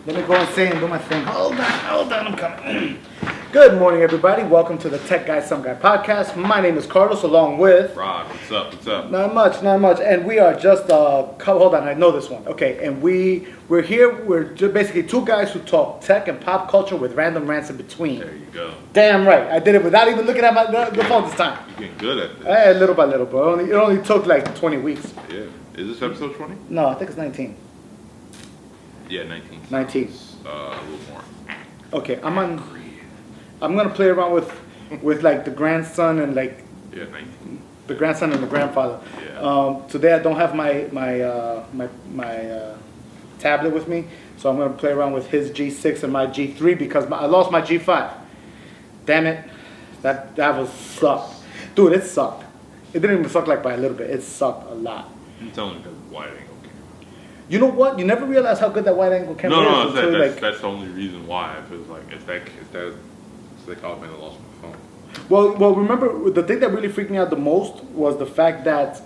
Let me go and say and do my thing. Hold on, I'm coming. Good morning, everybody. Welcome to the Tech Guy, Some Guy podcast. My name is Carlos, along with... Rob, what's up? Not much. And we are just hold on, I know this one. Okay, and we're here. We're just basically two guys who talk tech and pop culture with random rants in between. There you go. Damn right. I did it without even looking at the phone this time. You're getting good at this. Little by little, bro. It only took like 20 weeks. Yeah. Is this episode 20? No, I think it's 19. Yeah, 19. 19. A little more. Okay, I'm gonna play around with like the grandson and like 19. The grandson and the grandfather. Yeah. Today I don't have my tablet with me, so I'm gonna play around with his G6 and my G3 because I lost my G5. Damn it, that was sucked, dude. It sucked. It didn't even suck like by a little bit. It sucked a lot. I'm telling you, because wide angle camera. You know what? You never realize how good that wide angle camera is. That's the only reason why. If it's like if that they call it, man, I lost my phone. Well, remember the thing that really freaked me out the most was the fact that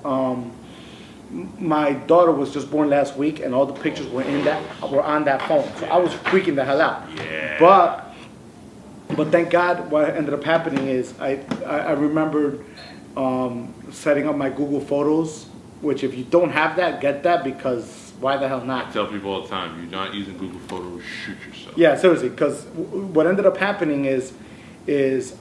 my daughter was just born last week, and all the pictures were on that phone. So I was freaking the hell out. Yeah. But thank God, what ended up happening is I remembered setting up my Google Photos, which if you don't have that, get that, because why the hell not? I tell people all the time, you're not using Google Photos, shoot yourself. Yeah, seriously, because what ended up happening is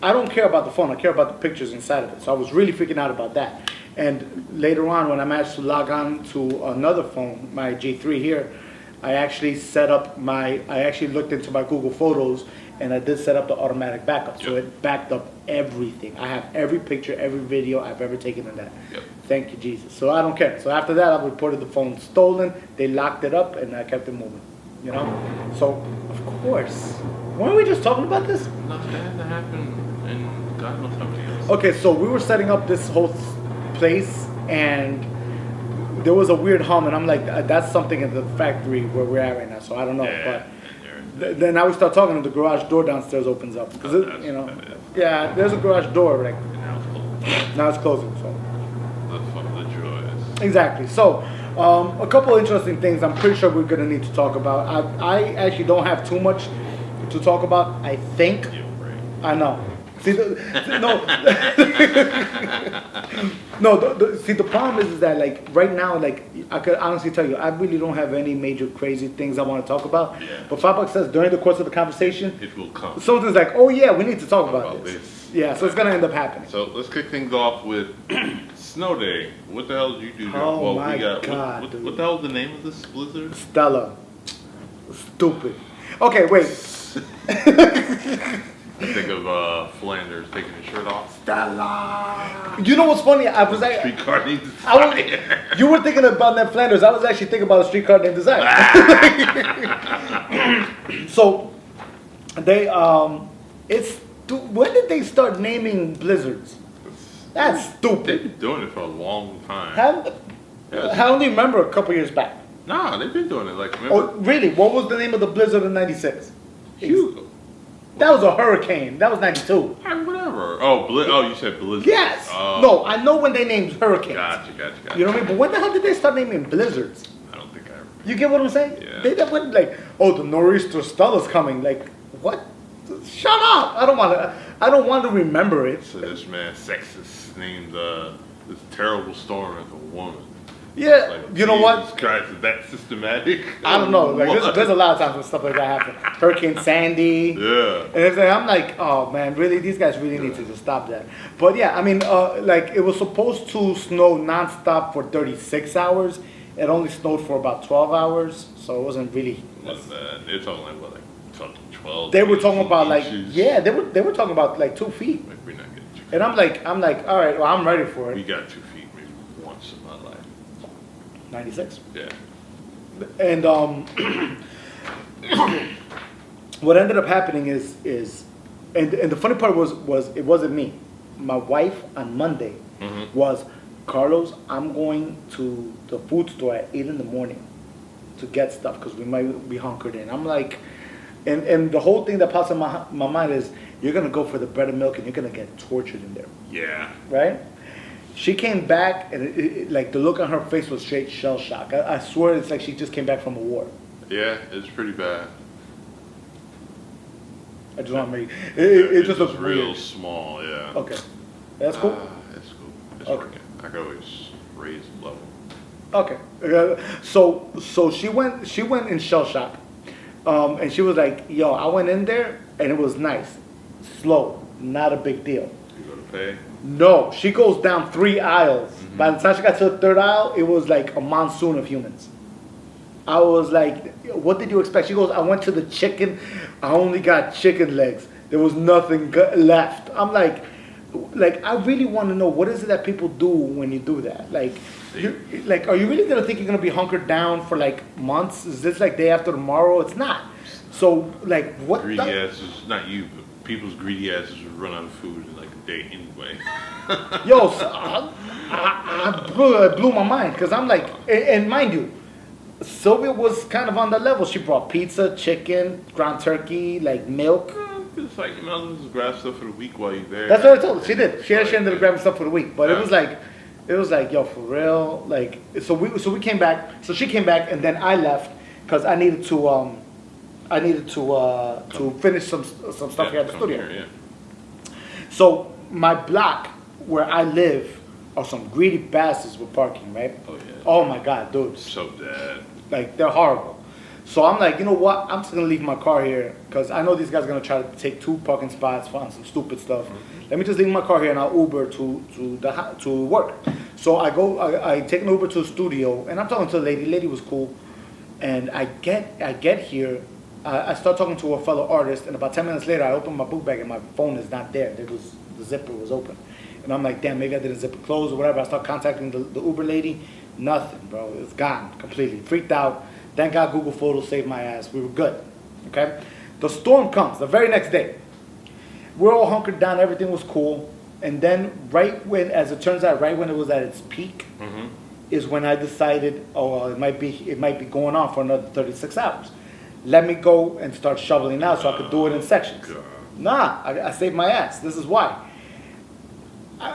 I don't care about the phone, I care about the pictures inside of it. So I was really freaking out about that. And later on, when I managed to log on to another phone, my G3 here, I actually looked into my Google Photos, and I did set up the automatic backup. Yep. So it backed up everything. I have every picture, every video I've ever taken in that. Yep. Thank you, Jesus. So I don't care. So after that, I reported the phone stolen. They locked it up, and I kept it moving. You know? So, of course. Weren't we just talking about this? Nothing had to happen, and God knows how many years. Okay, so we were setting up this whole place, and there was a weird hum, and I'm like, that's something in the factory where we're at right now, so I don't know. Yeah, but then now we start talking, and the garage door downstairs opens up. Yeah, there's a garage door, like, now it's closing, so. The joys. Exactly. So, a couple interesting things I'm pretty sure we're going to need to talk about. I actually don't have too much to talk about, I think. Yeah, right. I know. See, the problem is that, like, right now, like, I could honestly tell you, I really don't have any major crazy things I want to talk about. Yeah. But Fabuck says during the course of the conversation, it will come. Something's like, oh yeah, we need to talk about this. Yeah, so it's going to end up happening. So let's kick things off with Snow Day. What the hell did you do? Oh my God, what the hell is the name of this blizzard? Stella. Stupid. Okay, wait. I think of Flanders taking his shirt off. Stella. You know what's funny? I was like, Streetcar named Desire. You were thinking about Ned Flanders. I was actually thinking about a streetcar named Desire. So they when did they start naming blizzards? That's stupid. They've been doing it for a long time. I only remember a couple years back. Nah, they've been doing it. Like, remember? Oh, really? What was the name of the blizzard in '96? Hugo. That was a hurricane. That was '92. Whatever. Oh, you said blizzard. Yes. No, I know when they named hurricanes. Gotcha. You know what I mean? But when the hell did they start naming blizzards? I don't think I ever. You get what I'm saying? Yeah. They went like, oh, the nor'easter Stella's coming. Like, what? Shut up! I don't want to remember it. So this man sexist named this terrible storm as a woman. Yeah, like, you know what? Jesus Christ, is that systematic? I don't know. Like, there's a lot of times when stuff like that happens. Hurricane Sandy. Yeah. And it's like, I'm like, oh man, really? These guys really need to just stop that. But yeah, I mean, like it was supposed to snow nonstop for 36 hours. It only snowed for about 12 hours, so it wasn't really. They're talking like what, like 12. They were talking about inches. they were talking about like 2 feet. Like we're not getting 2 feet. And I'm like, all right, well, I'm ready for it. We got 2 feet maybe once in my life. 96. Yeah. And what ended up happening is and the funny part was it wasn't me. My wife on Monday was, Carlos, I'm going to the food store at 8 in the morning to get stuff because we might be hunkered in. I'm like, and the whole thing that pops in my mind is, you're going to go for the bread and milk and you're going to get tortured in there. Yeah. Right? She came back and like the look on her face was straight shell shock. I swear it's like she just came back from a war. Yeah, it's pretty bad. I just want to make it just looks real weird. small, yeah. Okay, that's cool. It's cool. It's Okay. working. I could always raise the level. Okay, so she went in shell shock, and she was like, "Yo, I went in there and it was nice, slow, not a big deal." You go to pay. No, she goes down 3 aisles. By the time she got to the third aisle, it was like a monsoon of humans. I was like, "What did you expect?" She goes, "I went to the chicken. I only got chicken legs. There was nothing left." I'm like, I really want to know, what is it that people do when you do that? Like, are you really gonna think you're gonna be hunkered down for like months? Is this like day after tomorrow? It's not. So like, what? Greedy asses, not you, but people's greedy asses would run out of food in like a day anyway. Yo, so I blew my mind because I'm like, and mind you, Sylvia was kind of on that level. She brought pizza, chicken, ground turkey, like milk. It's like, you know, just grab stuff for the week while you're there. That's what I told her. She did. She ended up grabbing stuff for the week, but it was like, yo, for real. Like, so we came back. So she came back, and then I left because I needed to finish some stuff here at the studio. Here, yeah. So my block where I live are some greedy bastards with parking, right? Oh yeah. Oh my god, dude. So bad. Like, they're horrible. So I'm like, you know what? I'm just gonna leave my car here because I know these guys are gonna try to take 2 parking spots for some stupid stuff. Let me just leave my car here and I'll Uber to work. So I take an Uber to the studio and I'm talking to the lady. The lady was cool, and I get here. I start talking to a fellow artist, and about 10 minutes later, I open my book bag and my phone is not there. The zipper was open, and I'm like, damn, maybe I didn't zip it closed or whatever. I start contacting the Uber lady. Nothing, bro. It's gone completely. Freaked out. Thank God Google Photos saved my ass. We were good. Okay? The storm comes the very next day. We're all hunkered down. Everything was cool. And then as it turns out, right when it was at its peak, is when I decided, oh, well, it might be going on for another 36 hours. Let me go and start shoveling now so I could do it in sections. God. Nah, I saved my ass. This is why.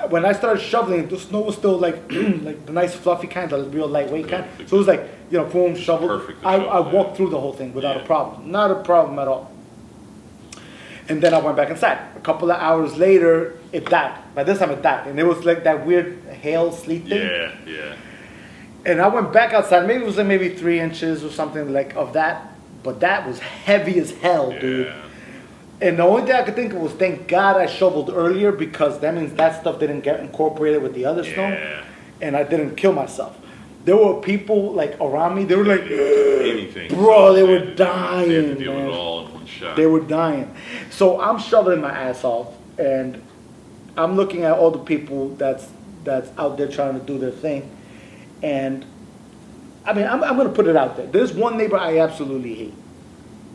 When I started shoveling, the snow was still like like the nice fluffy kind, the real lightweight kind. So it was like, you know, boom, shovel. Perfect to I shovel, walked through the whole thing without a problem. Not a problem at all. And then I went back inside. A couple of hours later, it died. By this time, it died. And it was like that weird hail, sleet thing. Yeah. And I went back outside. Maybe it was like maybe 3 inches or something like of that. But that was heavy as hell, dude. And the only thing I could think of was, thank God I shoveled earlier, because that means that stuff didn't get incorporated with the other snow, and I didn't kill myself. There were people like around me. They were like, anything, bro, they were dying. They had to deal with man. it all in one shot. They were dying. So I'm shoveling my ass off, and I'm looking at all the people that's out there trying to do their thing, and I mean, I'm going to put it out there. There's one neighbor I absolutely hate.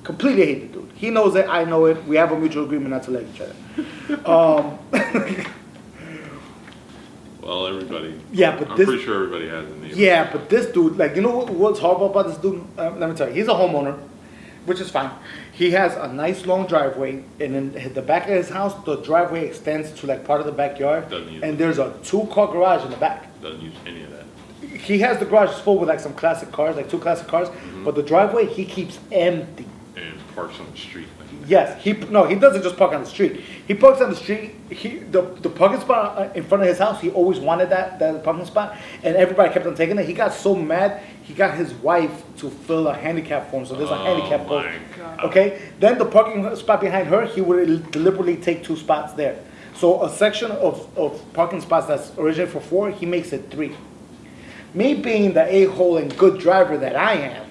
Completely hate the dude. He knows it. I know it. We have a mutual agreement not to like each other. Well, everybody. Yeah, but I'm this. pretty sure everybody has a neighbor. Yeah, but this dude, like, you know what's horrible about this dude? Let me tell you. He's a homeowner, which is fine. He has a nice long driveway, and in the back of his house, the driveway extends to like part of the backyard, and there's a 2-car garage in the back. Doesn't use any of that. He has the garage full with like some classic cars, like 2 classic cars, but the driveway he keeps empty. And parks on the street. Yes, he doesn't just park on the street. He parks on the street. The parking spot in front of his house, he always wanted that parking spot, and everybody kept on taking it. He got so mad, he got his wife to fill a handicap form, so there's a handicap pole. Okay, then the parking spot behind her, he would deliberately take 2 spots there. So a section of parking spots that's originally for 4, he makes it 3. Me being the a-hole and good driver that I am,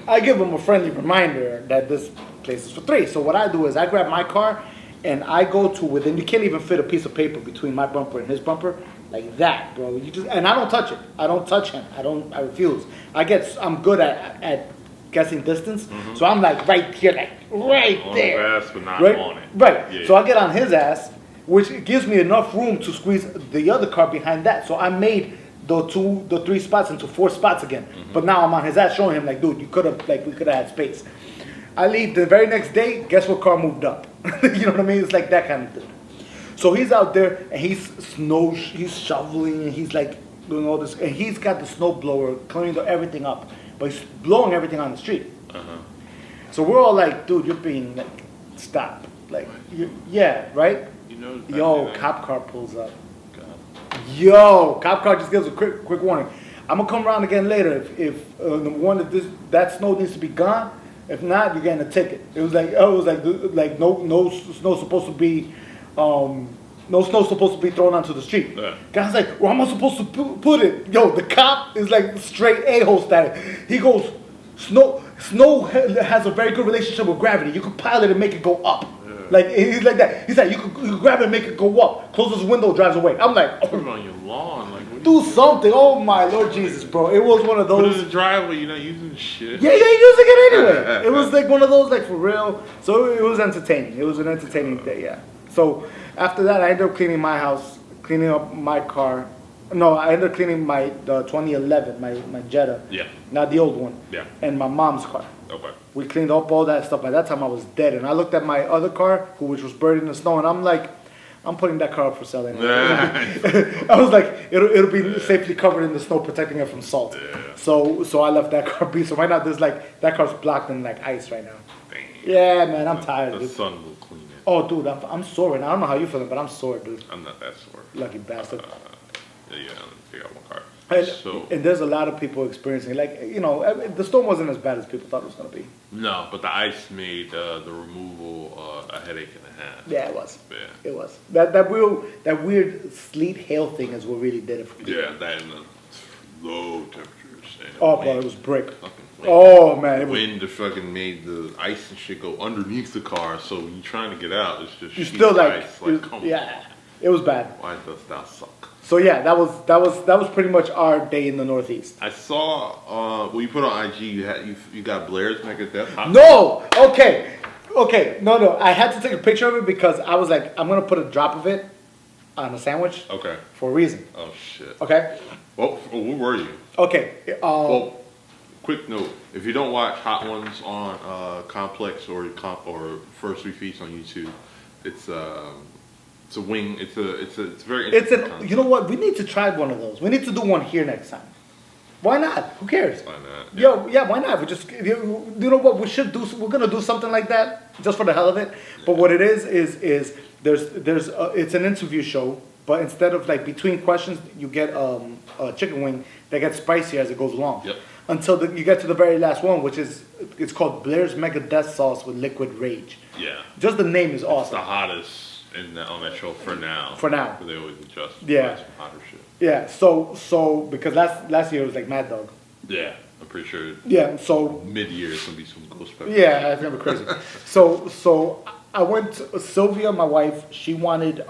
I give him a friendly reminder that this place is for 3. So what I do is I grab my car and I go to within. You can't even fit a piece of paper between my bumper and his bumper like that, bro. And I don't touch it. I don't touch him. I refuse. I'm good at guessing distance. So I'm like right here, like right on there. On the ass, but not right? on it. Right. Yeah. So I get on his ass, which gives me enough room to squeeze the other car behind that. So I made the 3 spots into 4 spots again. But now I'm on his ass showing him like, dude, we could have had space. I leave the very next day, guess what car moved up? You know what I mean? It's like that kind of thing. So he's out there and he's shoveling and he's like doing all this, and he's got the snow blower cleaning everything up, but he's blowing everything on the street. So we're all like, dude, you're being like stop. Like, yeah, right? You know, Yo, cop car pulls up. God. Yo, cop car just gives a quick warning. I'm gonna come around again later if the one that snow needs to be gone. If not, you're getting a ticket. It was like no snow supposed to be no snow supposed to be thrown onto the street. Yeah. Guy's like, where am I supposed to put it? Yo, the cop is like straight a-hole status. He goes, snow has a very good relationship with gravity. You can pilot it and make it go up. Yeah. Like he's like that. He's like, you can grab it and make it go up. Closes the window, drives away. I'm like, put it on your lawn, like what do something. Oh my Lord Jesus, bro. It was one of those. Put it in the driveway. You're not using shit. Yeah, you're using it anyway. It was like one of those, like for real. So it was entertaining. It was an entertaining day, yeah. So after that, I ended up cleaning my house, cleaning up my car. No, I ended up cleaning the 2011, my Jetta. Yeah. Not the old one. Yeah. And my mom's car. Okay. We cleaned up all that stuff. By that time, I was dead. And I looked at my other car, which was buried in the snow, and I'm like, I'm putting that car up for sale anyway. I was like, it'll be safely covered in the snow, protecting it from salt. Yeah. So I left that car be. So right now, there's like, that car's blocked in like ice right now. Damn. Yeah, man, I'm tired, The dude. sun will clean it. Oh, dude, I'm sore right now. I don't know how you feeling, but I'm sore, dude. I'm not that sore. Lucky bastard. Yeah, let me figure out one car. And there's a lot of people experiencing, like, you know, the storm wasn't as bad as people thought it was going to be. No, but the ice made the removal a headache and a half. Yeah, it was. Yeah. It was. That weird sleet hail thing is what really did it for me. Yeah, that and the low temperatures. And Oh, wind, bro, it was brick. fucking wind. Oh, man. It was, Wind that fucking made the ice and shit go underneath the car, so when you're trying to get out, it's just you sheets still of like, ice. Like, come yeah, on. it was bad. Why does that suck? So yeah, that was pretty much our day in the Northeast. I saw when you put on IG, you got Blair's Megadeth. Hot No, okay, no. I had to take a picture of it because I was like, I'm gonna put a drop of it on a sandwich. Okay. For a reason. Oh shit. Okay. Well, where were you? Okay. Well, quick note: if you don't watch Hot Ones on Complex or First Three Feats on YouTube, it's a wing. It's very. Interesting concept. You know what? We need to try one of those. We need to do one here next time. Why not? Who cares? Why not? Yeah. Yeah, why not? We just, you know what we should do? We're gonna do something like that just for the hell of it. But what it is it's an interview show, but instead of like between questions, you get a chicken wing that gets spicier as it goes along. Yep. Until you get to the very last one, which is it's called Blair's Mega Death Sauce with Liquid Rage. Yeah. Just the name is It's awesome. the hottest on that show for now. For now. But they always adjust. Yeah. Some hotter shit. Yeah. So because last year it was like Mad Dog. Yeah, I'm pretty sure. Yeah. So Mid-year it's gonna be some ghost pepper. yeah, it's gonna be crazy. So I went to Sylvia, my wife. She wanted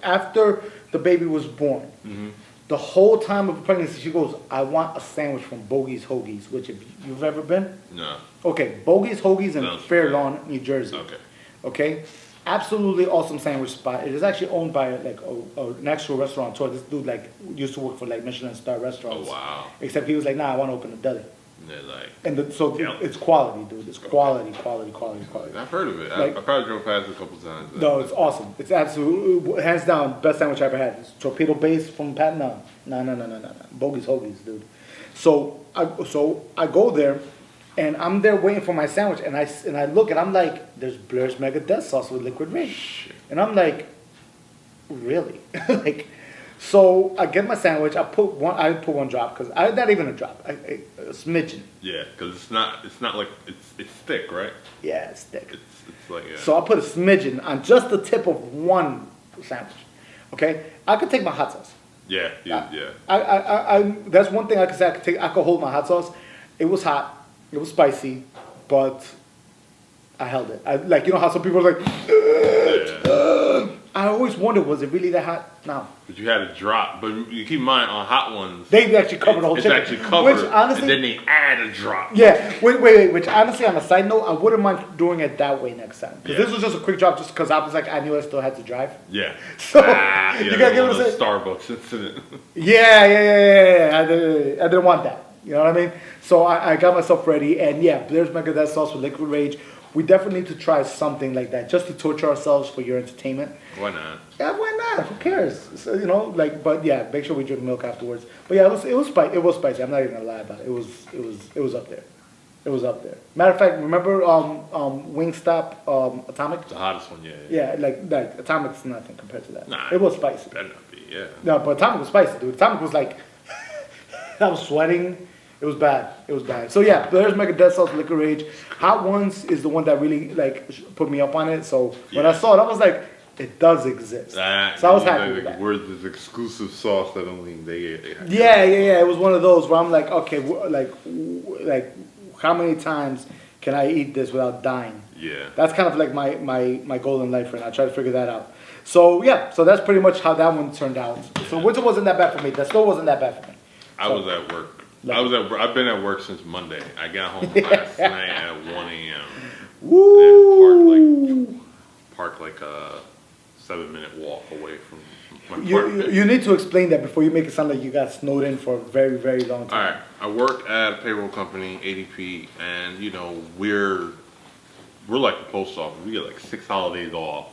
after the baby was born. Mm-hmm. The whole time of pregnancy, she goes, I want a sandwich from Bogey's Hoagies, which if you've ever been? No. Okay, Bogey's Hoagies in Sounds Fair familiar. Lawn, New Jersey. Okay. Okay? Absolutely awesome sandwich spot. It is actually owned by like an actual restaurateur. This dude like used to work for like Michelin star restaurants. Oh wow. Except he was like, nah, I want to open a deli. And they're like. And so Yeah. it's quality, dude. It's quality. I've heard of it. Like- I probably drove past it a couple times. No, it's awesome. It's absolutely, hands down, best sandwich I ever had. It's torpedo base from Pat. No. Bogey's Hoagies, dude. So I go there, and I'm there waiting for my sandwich, and I look, and I'm like, there's Blair's Mega Death Sauce with Liquid Rage. Shit. And I'm like, really? Like, so I get my sandwich. I put one drop because not even a drop, a smidgen. Yeah, because it's not like it's thick, right? Yeah, it's thick. It's like yeah. So I put a smidgen on just the tip of one sandwich. Okay, I could take my hot sauce. Yeah. I that's one thing I could say. I could hold my hot sauce. It was hot. It was spicy, but I held it. Like, you know how some people are like. I always wondered, was it really that hot? No. But you had a drop. But you keep in mind on Hot Ones. They actually covered the whole chicken. It's actually covered. Which honestly, and then they add a drop. yeah. Wait. Which honestly, on a side note, I wouldn't mind doing it that way next time. Because Yeah. this was just a quick drop, just because I was like, I knew I still had to drive. Yeah. So yeah, you gotta give one it of a the Starbucks incident. Yeah. I didn't want that. You know what I mean? So I got myself ready, and yeah, Blair's Mega Death Sauce with Liquid Rage. We definitely need to try something like that, just to torture ourselves for your entertainment. Why not? Yeah, why not? Who cares? So, you know, like, but yeah, make sure we drink milk afterwards. But yeah, it was spicy. I'm not even gonna lie about it. It was up there. It was up there. Matter of fact, remember Wingstop Atomic? The hottest one, yeah. Yeah, like Atomic's nothing compared to that. Nah, it was spicy. Better not be, yeah. No, but Atomic was spicy, dude. Atomic was like, I was sweating. It was bad. It was bad. So yeah, there's Mega Death Sauce Liquor Rage. Hot Ones is the one that really like put me up on it. So when I saw it, I was like, it does exist. So I was happy with that. Where's this exclusive sauce that only they have? Yeah. It was one of those where I'm like, okay, like how many times can I eat this without dying? Yeah. That's kind of like my goal in life right now. I try to figure that out. So yeah, so that's pretty much how that one turned out. So winter wasn't that bad for me. That still wasn't that bad for me. I was at work. I've been at work since Monday. I got home last night at 1 a.m. Woo! Parked like a 7-minute walk away from my apartment. You need to explain that before you make it sound like you got snowed in for a very, very long time. All right. I work at a payroll company, ADP, and you know we're like the post office. We get like 6 holidays off.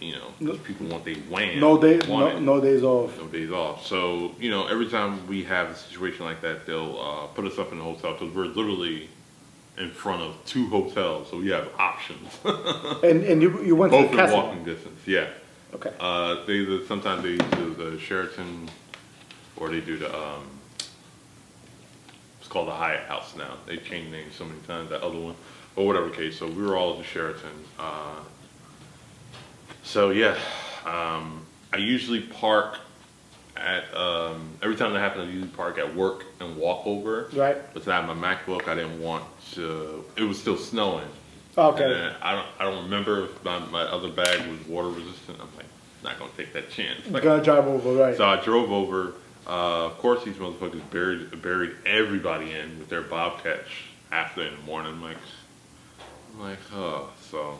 You know, because people want their wham. No days off. No days off. So, you know, every time we have a situation like that, they'll put us up in a hotel because we're literally in front of 2 hotels, so we have options. and you went both to the in walking distance, yeah. Okay. Sometimes they do the Sheraton, or they do the it's called the Hyatt House now. They changed names so many times. That other one, or whatever case. So we were all at the Sheraton. So yeah, I usually park at every time that happens. I usually park at work and walk over. Right. But I had my MacBook. I didn't want to. It was still snowing. Okay. And I don't remember if my other bag was water resistant. I'm like, not gonna take that chance. You're gonna drive over, right? So I drove over. Of course, these motherfuckers buried everybody in with their bobcats after in the morning. I'm like, oh, so.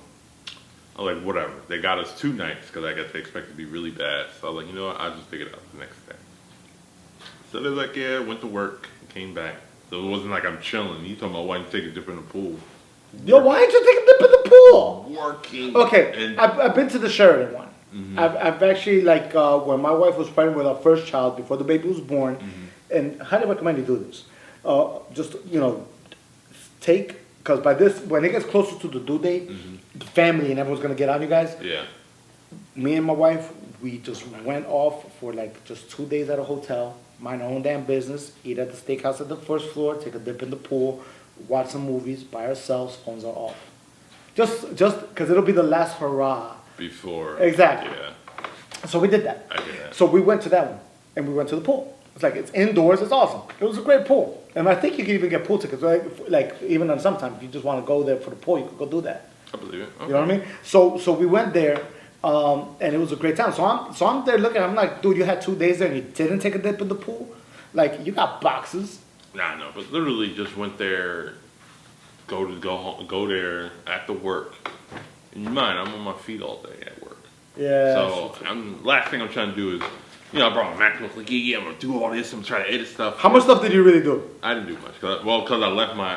I'm like, whatever. They got us 2 nights because I guess they expect it to be really bad. So I was like, you know what? I'll just take it out the next day. So they're like, yeah, went to work, came back. So it wasn't like I'm chilling. You talking about why you take a dip in the pool? Yo, why didn't you take a dip in the pool? Working. Okay, I've been to the Sheraton one. Mm-hmm. I've actually, like, when my wife was pregnant with our first child, before the baby was born, and highly recommend you do this. Just, you know, take, because by this, when it gets closer to the due date, the family and everyone's going to get on you guys. Yeah. Me and my wife, we just went off for like just 2 days at a hotel, mind our own damn business, eat at the steakhouse at the first floor, take a dip in the pool, watch some movies by ourselves, phones are off. Just because it'll be the last hurrah. Before. Exactly. Yeah. So we did that. I get that. So we went to that one, and we went to the pool. It's like, it's indoors, it's awesome. It was a great pool. And I think you can even get pool tickets, right? Like, even on sometimes, if you just want to go there for the pool, you could go do that. I believe it. Okay. You know what I mean? So we went there, and it was a great time. So I'm there looking, I'm like, dude, you had 2 days there and you didn't take a dip in the pool? Like, you got boxes. Nah, no, but literally just went there, go there after work. In mind, I'm on my feet all day at work. Yeah. So last thing I'm trying to do is, you know, I brought my MacBook, like, yeah, I'm gonna do all this, I'm trying to edit stuff. How much stuff did you really do? I didn't do much, because I left my,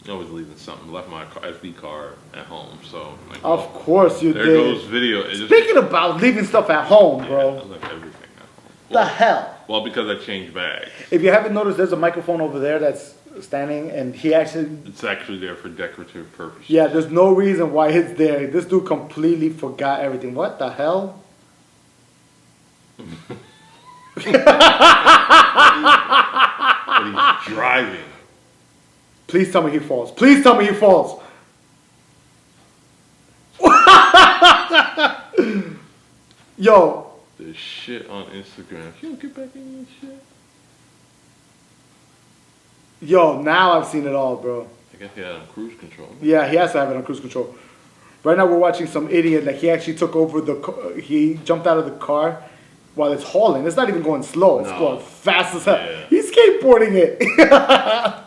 always leaving something, left my SD card at home, so. Like, Of course you there did. There goes video. Speaking about leaving stuff at home, bro. I left everything at home. The hell? Well, because I changed bags. If you haven't noticed, there's a microphone over there that's standing, and he actually... It's actually there for decorative purposes. Yeah, there's no reason why it's there. This dude completely forgot everything. What the hell? But he's driving. Please tell me he falls. Please tell me he falls. Yo. There's shit on Instagram. If you don't get back in this shit. Yo, now I've seen it all, bro. I guess he had on cruise control. Yeah, he has to have it on cruise control. Right now we're watching some idiot, like he actually took over he jumped out of the car while it's hauling. It's not even going slow. It's going fast as hell. Yeah. He's skateboarding it. I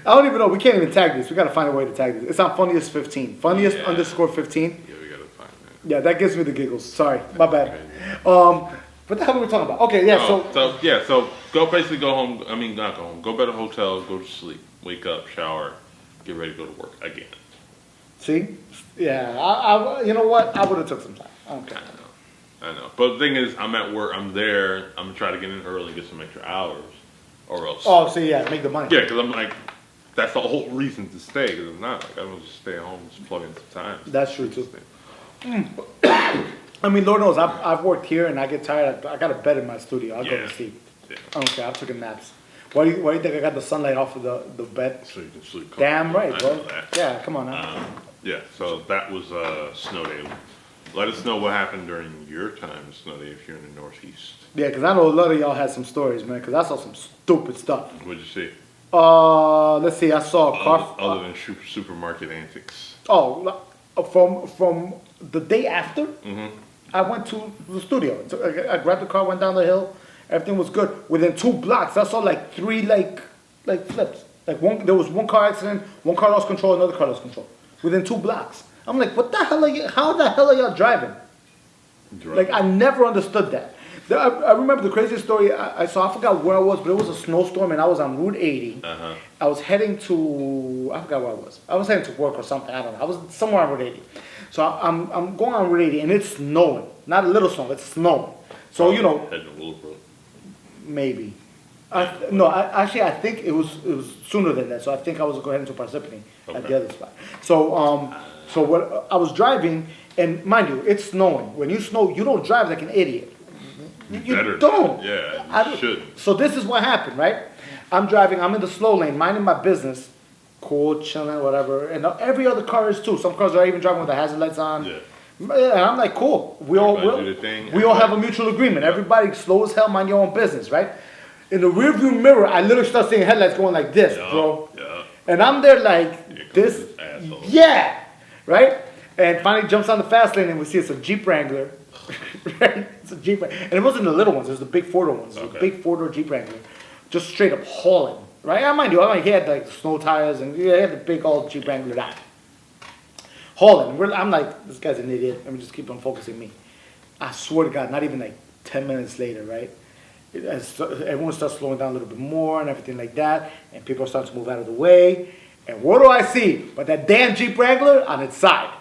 don't even know. We can't even tag this. We got to find a way to tag this. It's on funniest15. Funniest _15. Yeah, we got to find that. Yeah, that gives me the giggles. Sorry. My bad. What the hell were we talking about? Okay, yeah, so basically go home. I mean, not go home. Go better hotel, go to sleep, wake up, shower, get ready to go to work again. See? Yeah, I you know what? I would have took some time. I don't care. I know. But the thing is, I'm at work. I'm there. I'm going to try to get in early and get some extra hours. Or else. Oh, so yeah, make the money. Yeah, because I'm like, that's the whole reason to stay. Because if not, like I don't just stay at home, just plug in some time. That's true too. I mean, Lord knows, I've worked here and I get tired. I got a bed in my studio. I'll go to sleep. Yeah. I don't care. I've taken naps. Why do you think I got the sunlight off of the bed? So you can sleep. Damn right, I bro. know that. Yeah, come on now. Yeah, so that was snow day. Let us know what happened during your time of snow day if you're in the Northeast. Yeah, because I know a lot of y'all had some stories, man, because I saw some stupid stuff. What'd you see? Let's see, I saw a car. Other than supermarket antics. Oh, from the day after, I went to the studio. So I grabbed the car, went down the hill. Everything was good. Within 2 blocks, I saw like 3 like flips. Like there was one car accident, one car lost control, another car lost control. Within 2 blocks. I'm like, what the hell are you? How the hell are y'all driving? Like I never understood that. I remember the craziest story I saw. I forgot where I was, but it was a snowstorm, and I was on Route 80. I was heading to, I forgot where I was. I was heading to work or something. I don't know. I was somewhere on Route 80. So I'm going on Route 80, and it's snowing. Not a little snow, it's snowing. So you know, Heading to Willowbrook. maybe. Actually, I think it was sooner than that. So I think I was going into Parsippany at the other spot. So what I was driving, and mind you, it's snowing. When you snow, you don't drive like an idiot. You don't. Yeah, you should. So this is what happened, right? I'm driving. I'm in the slow lane, minding my business, cool, chilling, whatever. And every other car is too. Some cars are even driving with the hazard lights on. Yeah. And I'm like, cool. We all have a mutual agreement. Everybody slow as hell, mind your own business, right? In the rearview mirror, I literally start seeing headlights going like this, bro. Yeah. And I'm there like this. Yeah. Right? And finally jumps on the fast lane and we see it's a Jeep Wrangler. Right? It's a Jeep Wrangler. And it wasn't the little ones, it was the big 4-door ones. It was a big 4-door Jeep Wrangler. Just straight up hauling. Right? I mind you, he had like snow tires and he had the big old Jeep Wrangler down. Hauling. I'm like, this guy's an idiot. Let me just keep on focusing me. I swear to God, not even like 10 minutes later, right? Everyone starts slowing down a little bit more and everything like that. And people are starting to move out of the way. And what do I see? But that damn Jeep Wrangler on its side.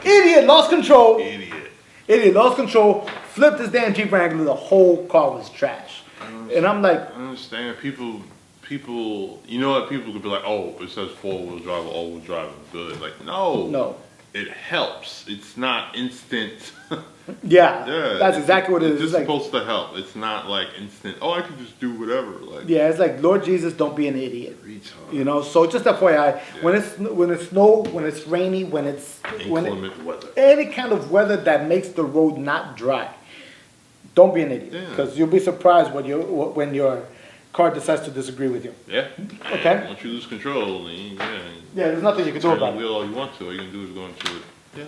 Idiot, lost control. Idiot, lost control. Flipped this damn Jeep Wrangler. The whole car was trash. And I'm like, I understand. People, you know what? People could be like, oh, it says 4-wheel drive or all-wheel drive is good. Like, no. It helps. It's not instant. Yeah, that's exactly what it is. It's just supposed to help. It's not like instant. Oh, I can just do whatever. Like, yeah, it's like Lord Jesus, don't be an idiot. Retard. You know. So just FYI, when it's snow, when it's rainy, when it's inclement weather, any kind of weather that makes the road not dry, don't be an idiot because you'll be surprised when your car decides to disagree with you. Yeah. Okay. Once you lose control, there's nothing you can do about it. All you want to. All you can do is go into it.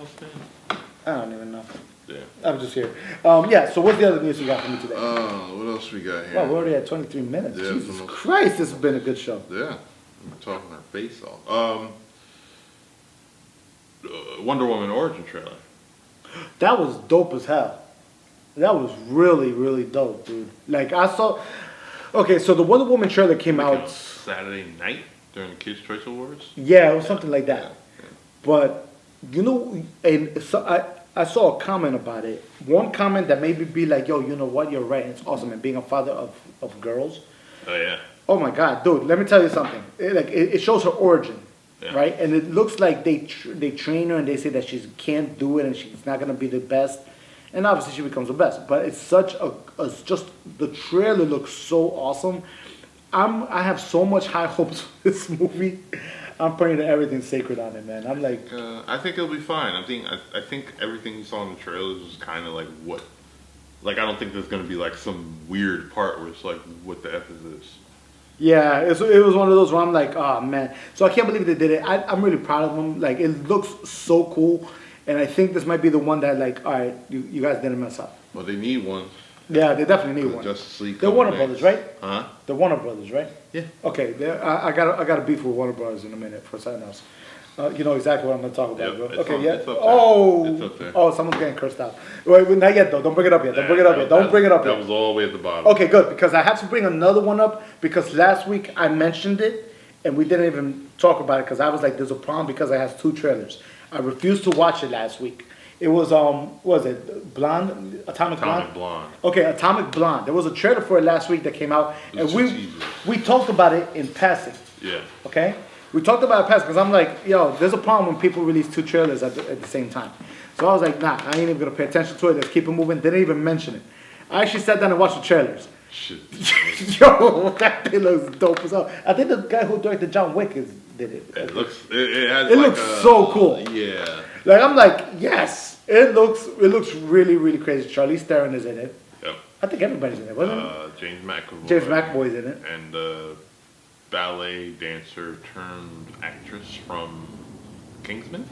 I don't even know. Yeah. I'm just here. So what's the other news you got for me today? What else we got here? Well, we're already at 23 minutes. Yeah, Jesus Christ, this has been a good show. Yeah. We're talking our face off. Wonder Woman origin trailer. That was dope as hell. That was really, really dope, dude. Like, I saw... Okay, so the Wonder Woman trailer came out... Saturday night during the Kids' Choice Awards? Yeah, it was something like that. Yeah. But, you know, and so I saw a comment about it. One comment that made me be like, yo, you know what? You're right. It's awesome. And being a father of girls. Oh, yeah. Oh, my God. Dude, let me tell you something. It shows her origin, right? And it looks like they train her and they say that she can't do it and she's not going to be the best. And obviously she becomes the best. But it's such just the trailer looks so awesome. I have so much high hopes for this movie. I'm praying that everything's sacred on it, man. I'm like, I think it'll be fine. I think everything you saw in the trailers was kind of like what, like I don't think there's gonna be like some weird part where it's like, what the F is this? Yeah, it was one of those where I'm like, oh man. So I can't believe they did it. I'm really proud of them. Like it looks so cool, and I think this might be the one that like, all right, you guys didn't mess up. Well, they need one. Yeah, they definitely need one. Justice League. They're Warner Brothers, right? Huh? They're Warner Brothers, right? Yeah. Okay, I got a beef with Warner Brothers in a minute for something else. You know exactly what I'm going to talk about, bro. Okay, yeah. It's up there. Oh, someone's getting cursed out. Wait, not yet though. Don't bring it up yet. Don't bring it up yet. Don't bring it up yet. That was all the way at the bottom. Okay, good, because I have to bring another one up because last week I mentioned it and we didn't even talk about it because I was like, there's a problem because it has 2 trailers. I refused to watch it last week. It was what was it Blonde? Atomic Blonde. Blonde. Okay, Atomic Blonde. There was a trailer for it last week that came out, It was and two teasers. we talked about it in passing. Yeah. Okay, we talked about it in passing because I'm like, yo, there's a problem when people release two trailers at the same time. So I was like, nah, I ain't even gonna pay attention to it. Let's keep it moving. Didn't even mention it. I actually sat down and watched the trailers. Shit. Yo, that thing looks dope as hell. I think the guy who directed John Wick did it. It looks. It has. It like looks so cool. Yeah. Like I'm like, yes, it looks really, really crazy. Charlize Theron is in it. Yep. I think everybody's in it, wasn't it? James McAvoy. James McAvoy's in it. And ballet dancer turned actress from Kingsman.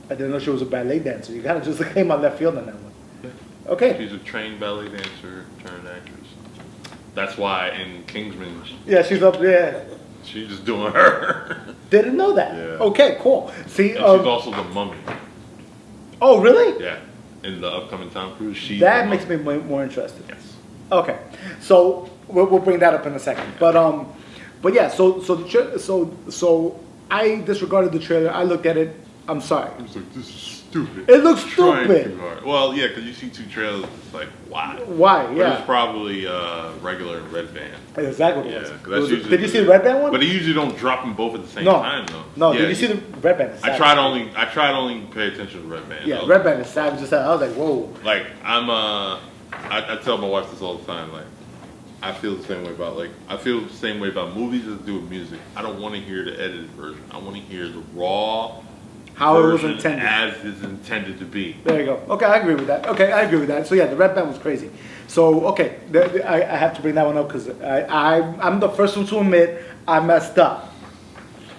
I didn't know she was a ballet dancer. You kind of just came out left field on that one. Yeah. Okay. She's a trained ballet dancer turned actress. That's why in Kingsman, Yeah, she's up there. she's just doing her. Didn't know that. Yeah. Okay, cool. See, And she's also the mummy. oh really? Yeah. In the upcoming Tom Cruise, she's That the makes mummy. me more interested. Yes. Okay, so we'll bring that up in a second. But yeah, so I disregarded the trailer. I looked at it. I'm sorry. I was like, this is stupid. It looks Trying stupid. too hard. Well, yeah, because you see two trailers, it's like, why? Why? But Yeah. it's probably regular red band. Exactly what Yeah, it was. 'cause that's usually Did you see the red band one? But they usually don't drop them both at the same No. time, though. No, Yeah, did you see the red band? I tried only to pay attention to red band. Yeah, though. red band is savage as hell. I was like, whoa. Like I tell my wife this all the time. Like I feel the same way about movies as I do with music. I don't want to hear the edited version. I want to hear the raw. How it was version intended. as it's intended to be. There you go. Okay, I agree with that. So yeah, the red band was crazy. So okay, I have to bring that one up because I'm the first one to admit I messed up.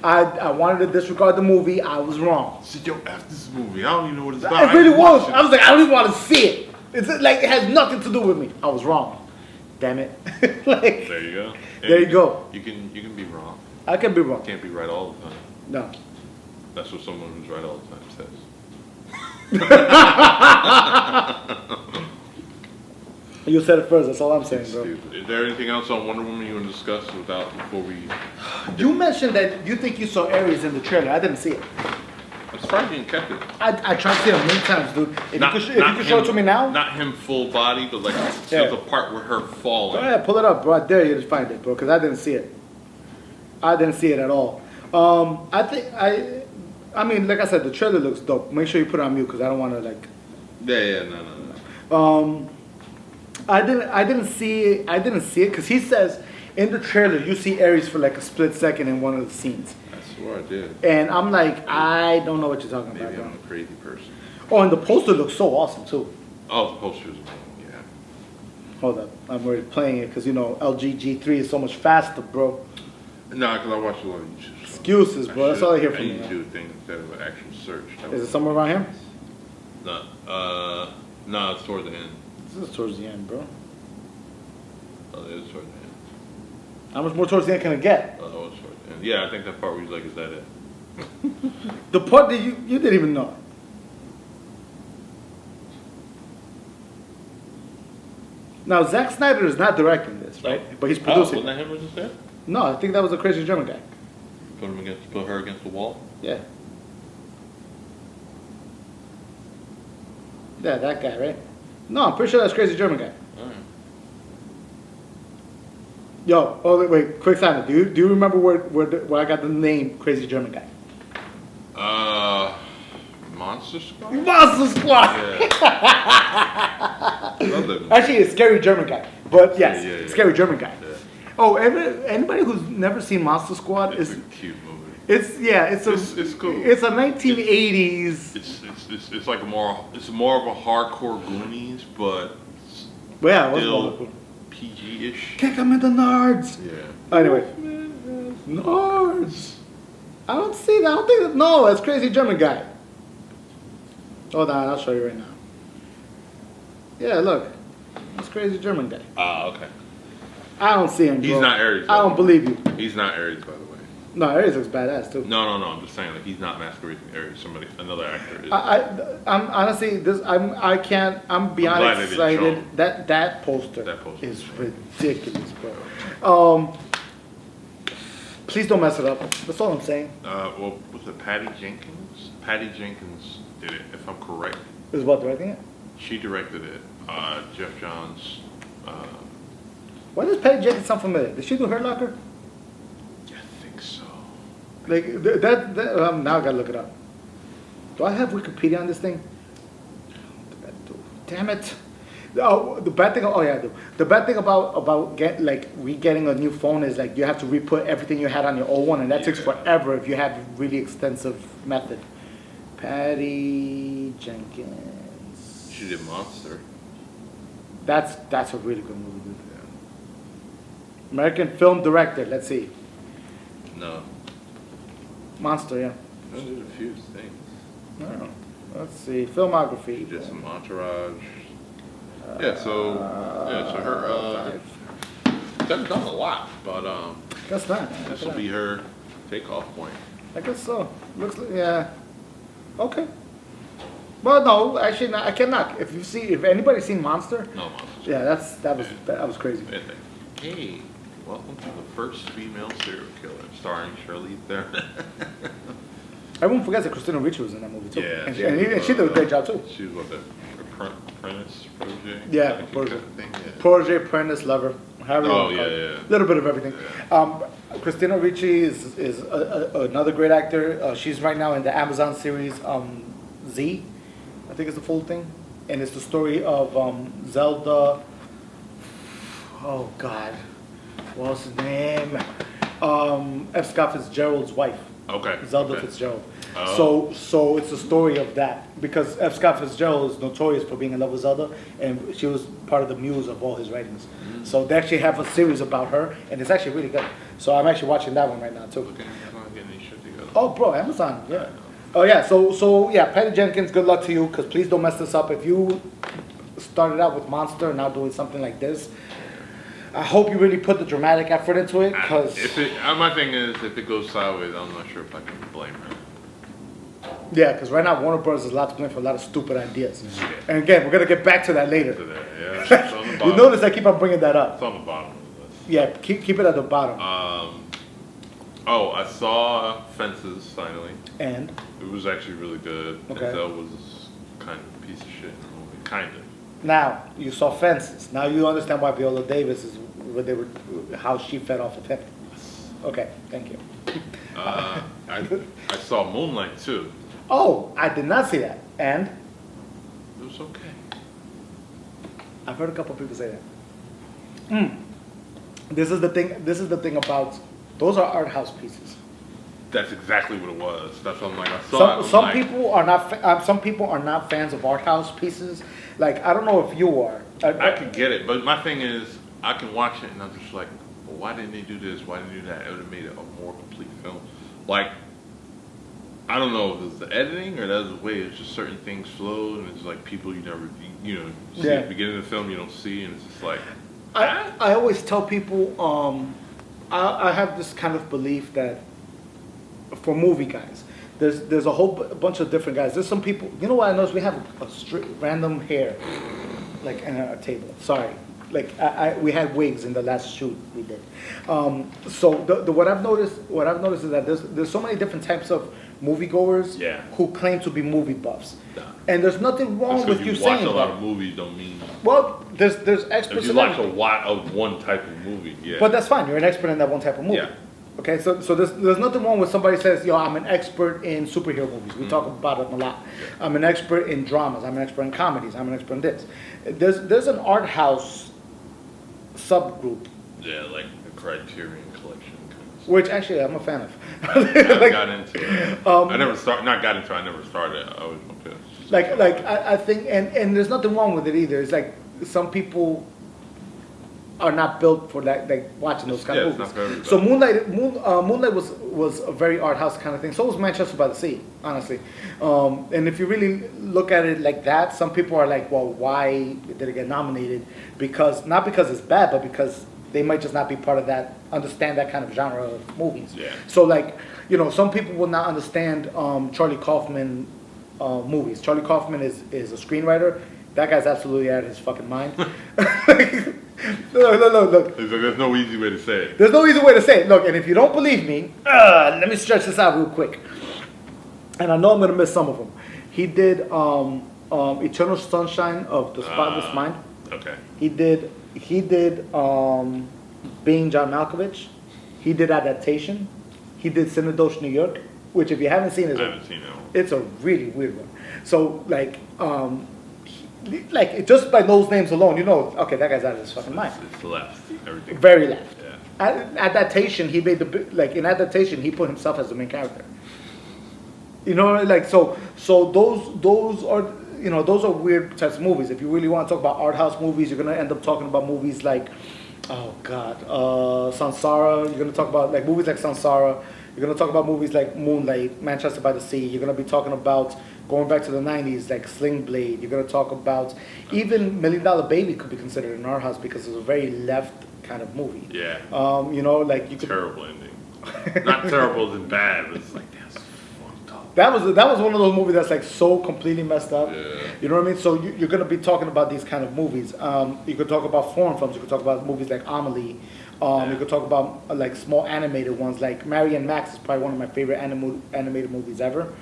I wanted to disregard the movie. I was wrong. I said, yo, after this movie, I don't even know what it's about. It really was. Watch it. I was like, I don't even want to see it. It's like it has nothing to do with me. I was wrong. Damn it. Like There you go. there you go. You can be wrong. I can be wrong. You can't be right all the time. No. That's what someone who's right all the time says. You said it first. That's all I'm saying, bro. Stupid. Is there anything else on Wonder Woman you want to discuss before we? You mentioned that you think you saw Ares in the trailer. I didn't see it. I'm surprised you didn't catch it. I tried to see it many times, dude. If you could show it to me now. Not him full body, but like Yeah. there's a part where her falling. Go ahead, pull it up, bro. I dare you to find it, bro, because I didn't see it. I didn't see it at all. I mean, like I said, the trailer looks dope. Make sure you put it on mute, because I don't want to like. Yeah, no. I didn't see it because he says in the trailer you see Ares for like a split second in one of the scenes, I swear I did. and I'm like, I don't know what you're talking Maybe about. I'm a crazy person. Oh, and the poster looks so awesome too. Oh, the posters. Yeah. Hold up, I'm already playing it because you know LG G3 is so much faster, bro. No, because I watch a lot of YouTube. So Excuses, bro. That's all I hear from I you. need to do a thing instead of an actual search. Is it somewhere around here? No, it's toward the end. This is towards the end, bro. Oh, it is toward the end. How much more towards the end can it get? Oh, it's toward the end. Yeah, I think that part where he's like, is that it? The part that you didn't even know. Now Zack Snyder is not directing this, right? But he's producing. Wasn't that him or just that? No, I think that was a crazy German guy. Put her against the wall? Yeah. Yeah, that guy, right? No, I'm pretty sure that's crazy German guy. Alright. Yo, oh wait, quick side note. Do you remember where I got the name crazy German guy? Monster Squad? Monster Squad. Yeah. Love that movie. Actually, it's scary German guy, but yes, Yeah. scary German guy. Yeah. Oh, anybody who's never seen Monster Squad It's is a cute movie. it's cool. It's a 1980s. It's like more of a hardcore Goonies, but Yeah, it was still wonderful. PG-ish. Kick him in the nards. Yeah. Anyway, nards. I don't see that. I don't think that. No, that's crazy German guy. Hold on, I'll show you right now. Yeah, look, that's crazy German guy. Ah, okay. I don't see him. Bro. He's not Ares. I don't believe you. He's not Ares, by the way. No, Ares looks badass too. No. I'm just saying, like he's not masquerading Ares. Another actor is. I'm honestly I can't. I'm glad beyond they didn't show excited. him. That poster is is ridiculous, bro. Please don't mess it up. That's all I'm saying. Well, was it Patty Jenkins? Patty Jenkins did it, if I'm correct. Is what directing it? She directed it. Jeff Johns. Why does Patty Jenkins sound familiar? Did she do Hurt Locker? I think so. Like now I gotta look it up. Do I have Wikipedia on this thing? Damn it! Oh, the bad thing. Oh yeah, I do. The bad thing about getting a new phone is like you have to re-put everything you had on your old one, and that takes forever if you have a really extensive method. Patty Jenkins. She did Monster. That's a really good movie. Dude. Yeah. American film director. Let's see. No. Monster. Yeah. No, there's a few things. I don't know. Let's see. Filmography. She did some Entourage. So her she's done a lot, but That's not. this will be her takeoff point. I guess so. Looks like, yeah. Okay. Well, no, actually, not, I cannot. If anybody's seen Monster, No Monster. yeah, that was crazy. Hey, welcome to the first female serial killer, starring Charlize Theron. Everyone forgets that Christina Ricci was in that movie too. Yeah, and she did a great job too. She was the apprentice, protege. Yeah, protege. Protege, apprentice, lover. A little bit of everything. Yeah. Christina Ricci is another great actor. She's right now in the Amazon series Z, I think it's the full thing, and it's the story of Zelda. Oh God, what's his name? F. Scott Fitzgerald's wife. Okay. Zelda Fitzgerald. Oh. So it's a story of that because F. Scott Fitzgerald is notorious for being in love with Zelda, and she was part of the muse of all his writings. Mm-hmm. So they actually have a series about her, and it's actually really good. So I'm actually watching that one right now too. Okay, Amazon getting these shit together. Oh, bro, Amazon, yeah. Oh yeah, so yeah, Patty Jenkins, good luck to you, because please don't mess this up. If you started out with Monster and now doing something like this, I hope you really put the dramatic effort into it, because... My thing is, if it goes sideways, I'm not sure if I can blame her. Yeah, because right now Warner Bros. is a lot to blame for a lot of stupid ideas. Yeah. And again, we're going to get back to that later. Yeah, it's on the bottom. You notice I keep on bringing that up. It's on the bottom of the list. Yeah, keep it at the bottom. I saw Fences, finally. And? It was actually really good. Okay. Denzel was kind of a piece of shit in the movie. Kind of. Now, you saw Fences. Now you understand why Viola Davis is how she fed off of him. Okay, thank you. I saw Moonlight too. Oh, I did not see that. And? It was okay. I've heard a couple people say that. This is the thing about, those are art house pieces. That's exactly what it was. That's what I'm like. I saw some people are not fans of art house pieces. Like, I don't know if you are. I can get it, but my thing is, I can watch it and I'm just like, well, why didn't they do this? Why didn't they do that? It would have made it a more complete film. Like, I don't know if it's the editing or that's the way it's just certain things flow and it's like people you never, see at the beginning of the film you don't see, and it's just like. I always tell people, I have this kind of belief that for movie guys, there's a whole bunch of different guys. There's some people, you know what I noticed? We have a random hair, like in our table. Sorry. Like we had wigs in the last shoot we did. So what I've noticed is that there's so many different types of moviegoers who claim to be movie buffs, and there's nothing wrong with you saying that. Watch a lot of movies don't mean. Well, there's experts. If you watch a lot of one type of movie, yeah. But that's fine. You're an expert in that one type of movie. Yeah. Okay, so there's nothing wrong with somebody says, yo, I'm an expert in superhero movies. We talk about them a lot. Yeah. I'm an expert in dramas. I'm an expert in comedies. I'm an expert in this. There's an art house subgroup. Yeah, like the Criterion Collection. Which actually I'm a fan of. I got into it. I never started. I never started. I was okay. I think, and there's nothing wrong with it either. It's like some people are not built for that, like watching those kind of movies. So Moonlight was a very art house kind of thing. So was Manchester by the Sea, honestly. And if you really look at it like that, some people are like, well, why did it get nominated? Not because it's bad, but because they might just not be part of that, understand that kind of genre of movies. Yeah. So some people will not understand Charlie Kaufman movies. Charlie Kaufman is a screenwriter. That guy's absolutely out of his fucking mind. Look. There's no easy way to say it. There's no easy way to say it. Look, and if you don't believe me, let me stretch this out real quick. And I know I'm going to miss some of them. He did Eternal Sunshine of the Spotless Mind. Okay. He did Being John Malkovich. He did Adaptation. He did Cinedoche New York, which if you haven't seen it, I haven't seen that one. it's a really weird one. So like just by those names alone, you know, okay, that guy's out of his fucking mind. It's left. Everything. Very left. Yeah. Adaptation, he made in Adaptation, he put himself as the main character. You know, like so those are, you know, those are weird types of movies. If you really want to talk about art house movies, you're gonna end up talking about movies like, oh god, Sansara. You're gonna talk about like movies like Sansara. You're gonna talk about movies like Moonlight, Manchester by the Sea. You're gonna be talking about going back to the '90s like Sling Blade. You're gonna talk about even $1 Million Baby could be considered an art house because it's a very left kind of movie. Yeah. You know, like you could. Terrible ending. Not terrible as in bad, but it's like that's fucked up. That was one of those movies that's like so completely messed up. Yeah. You know what I mean? So you're gonna be talking about these kind of movies. You could talk about foreign films. You could talk about movies like Amelie. You could talk about like small animated ones like Mary and Max is probably one of my favorite animated movies ever.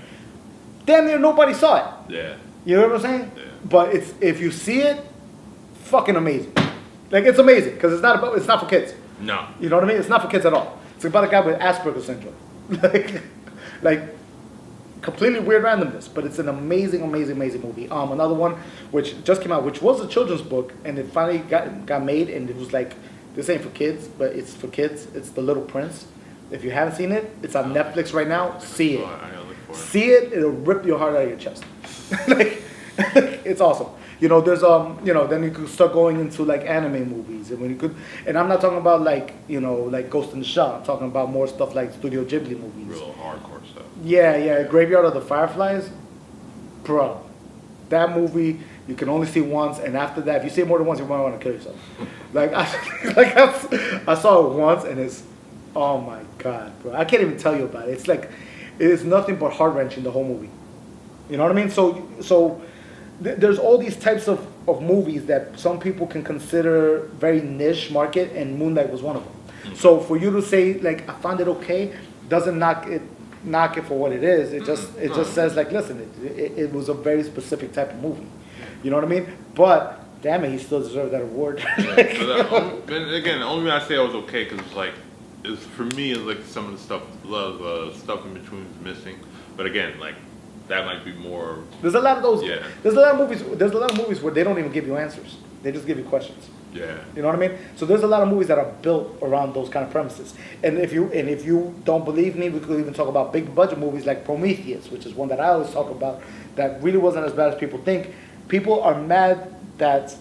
Damn near nobody saw it. Yeah. You know what I'm saying? Yeah. But if you see it, fucking amazing. Like it's amazing because it's not for kids. No. You know what I mean? It's not for kids at all. It's about a guy with Asperger's syndrome. like completely weird randomness, but it's an amazing movie. Another one which just came out, which was a children's book, and it finally got made, and it was like, this ain't for kids, but it's for kids. It's The Little Prince. If you haven't seen it, it's on Netflix right now. See it. I gotta look for it. See it. It'll rip your heart out of your chest. like, it's awesome. You know, there's you know, then you could start going into like anime movies, and when you could, and I'm not talking about like, you know, like Ghost in the Shell. I'm talking about more stuff like Studio Ghibli movies. Real hardcore stuff. Yeah. Graveyard of the Fireflies, bro. That movie you can only see once, and after that, if you see it more than once, you might want to kill yourself. I saw it once, and it's, oh my god, bro. I can't even tell you about it. It's like, it is nothing but heart wrenching the whole movie. You know what I mean? So there's all these types of movies that some people can consider very niche market, and Moonlight was one of them. Mm-hmm. So for you to say like I found it okay doesn't knock it for what it is. It just says like, listen, it was a very specific type of movie. You know what I mean? But damn it, he still deserved that award. Yeah. But again, the only reason I say I was okay because it's like, for me, it's like some of the stuff, a lot of stuff in between is missing. But again, like that might be more. There's a lot of those. Yeah. There's a lot of movies where they don't even give you answers. They just give you questions. Yeah. You know what I mean? So there's a lot of movies that are built around those kind of premises. And if you don't believe me, we could even talk about big budget movies like Prometheus, which is one that I always talk about that really wasn't as bad as people think. People are mad that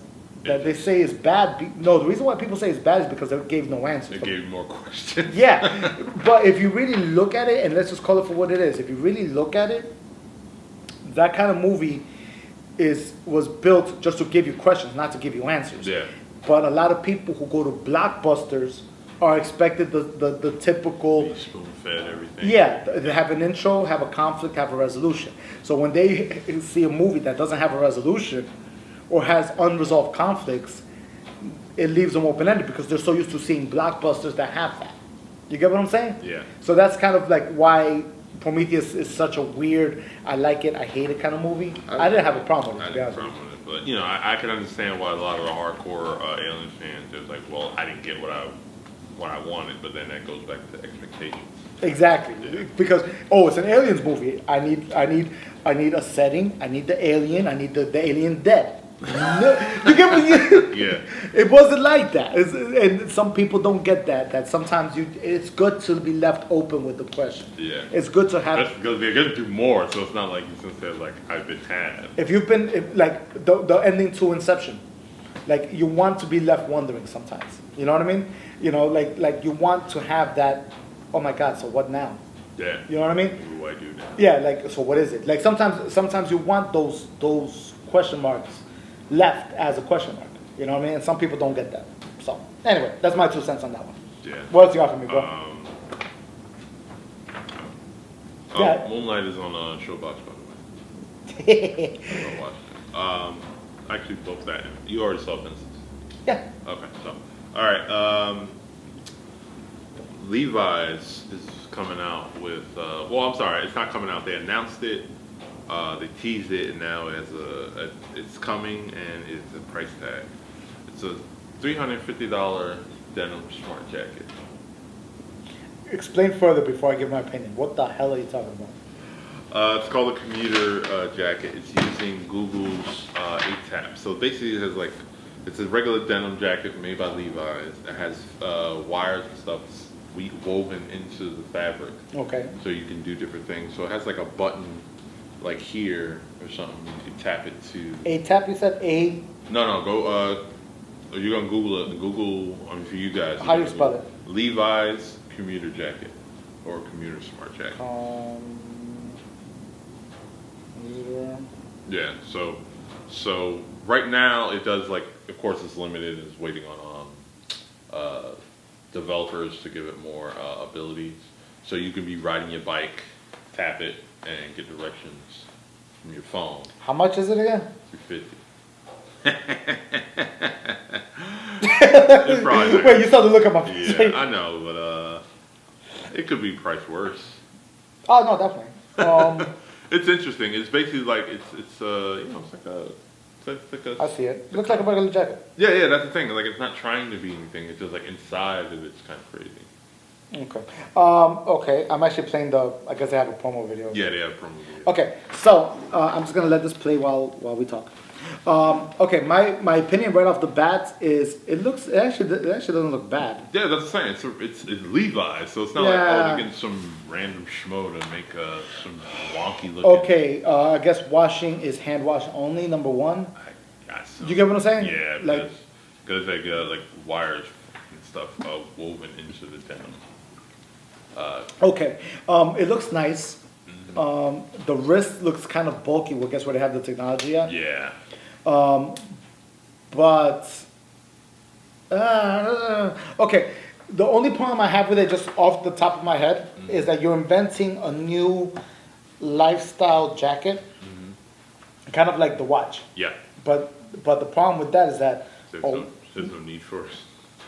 they say is bad. No, the reason why people say it's bad is because it gave no answer. It gave more questions. Yeah, but if you really look at it, and let's just call it for what it is, if you really look at it, that kind of movie was built just to give you questions, not to give you answers. Yeah. But a lot of people who go to blockbusters are expected the typical spoon-fed everything. Yeah, they have an intro, have a conflict, have a resolution. So when they see a movie that doesn't have a resolution or has unresolved conflicts, it leaves them open-ended because they're so used to seeing blockbusters that have that. You get what I'm saying? Yeah. So that's kind of like why Prometheus is such a weird, I like it, I hate it kind of movie. I didn't have a problem with it, to be honest with you. But, you know, I can understand why a lot of the hardcore Alien fans, it's like, well, I didn't get what I wanted, but then that goes back to expectations. Exactly. Yeah. Because, it's an aliens movie. I need a setting, I need the alien, I need the alien dead. You get what you? Yeah. It wasn't like that, and some people don't get that. That sometimes it's good to be left open with the question. Yeah. It's good to have. That's because they're gonna do more, so it's not like you just said like I've been had. If you've been like the ending to Inception, like you want to be left wondering sometimes. You know what I mean? You know, like you want to have that. Oh my God! So what now? Yeah. You know what I mean? What do I do now? Yeah. Like so, what is it? Like sometimes you want those question marks left as a question mark. You know what I mean? And some people don't get that. So anyway, that's my 2 cents on that one. Yeah. What else you got for me, bro? Yeah. Moonlight is on Showbox, by the way. I'll watch it. Actually, both that. You already saw Fences. Yeah. Okay. So, all right. Levi's is coming out with. Well, I'm sorry, it's not coming out. They announced it They teased it, and now it's coming, and it's a price tag. It's a $350 denim smart jacket. Explain further before I give my opinion. What the hell are you talking about? It's called a Commuter jacket. It's using Google's 8-tap. So basically, it has it's a regular denim jacket made by Levi. It has wires and stuff woven into the fabric. Okay. So you can do different things. So it has like a button, like here or something. You can tap it to. 8-tap, you said? A. No, go. You're gonna Google it. Google for you guys. How do you spell it? Levi's Commuter jacket or Commuter smart jacket. Yeah. So right now it does of course it's limited. It's waiting on developers to give it more abilities. So you can be riding your bike, tap it, and get directions from your phone. How much is it again? $350. Wait, you started to look at my face. Yeah, I know, but it could be priced worse. Oh no, definitely. It's interesting. It's basically it's like a. I see it. Looks like a regular jacket. Yeah, that's the thing. Like it's not trying to be anything. It's just like inside of it's kind of crazy. Okay. Okay. I'm actually playing I guess they have a promo video. Yeah, they have a promo video. Okay. So I'm just gonna let this play while we talk. Okay. My opinion right off the bat is it actually doesn't look bad. Yeah, that's the thing. It's Levi, so it's not like they're getting some random schmo to make some wonky looking. Okay. I guess washing is hand wash only. Number one. I guess so. You get what I'm saying? Yeah, because they got wires and stuff woven into the denim. Okay. It looks nice. The wrist looks kind of bulky. Well, guess where they have the technology at? Yeah. But okay. The only problem I have with it, just off the top of my head, is that you're inventing a new lifestyle jacket, kind of like the watch. Yeah. But the problem with that is that there's no need for it.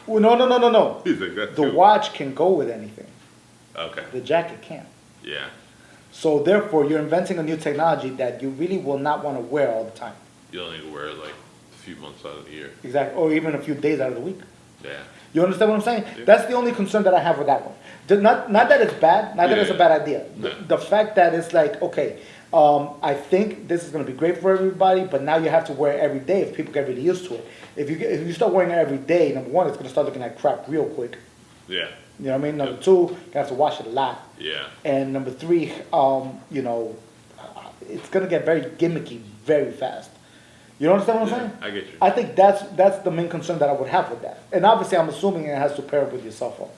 Well, no. He's like, that's the cool. watch can go with anything. Okay. The jacket can't. Yeah. So therefore, you're inventing a new technology that you really will not want to wear all the time. You only need to wear it a few months out of the year. Exactly, or even a few days out of the week. Yeah. You understand what I'm saying? Yeah. That's the only concern that I have with that one. Not that it's bad, not that it's a bad idea. No. The fact that it's like, okay, I think this is going to be great for everybody, but now you have to wear it every day if people get really used to it. If you start wearing it every day, number one, it's going to start looking like crap real quick. Yeah. You know what I mean? Number two, you have to wash it a lot. Yeah. And number three, it's going to get very gimmicky very fast. You understand what I'm saying? I get you. I think that's the main concern that I would have with that. And obviously, I'm assuming it has to pair with your cell phone.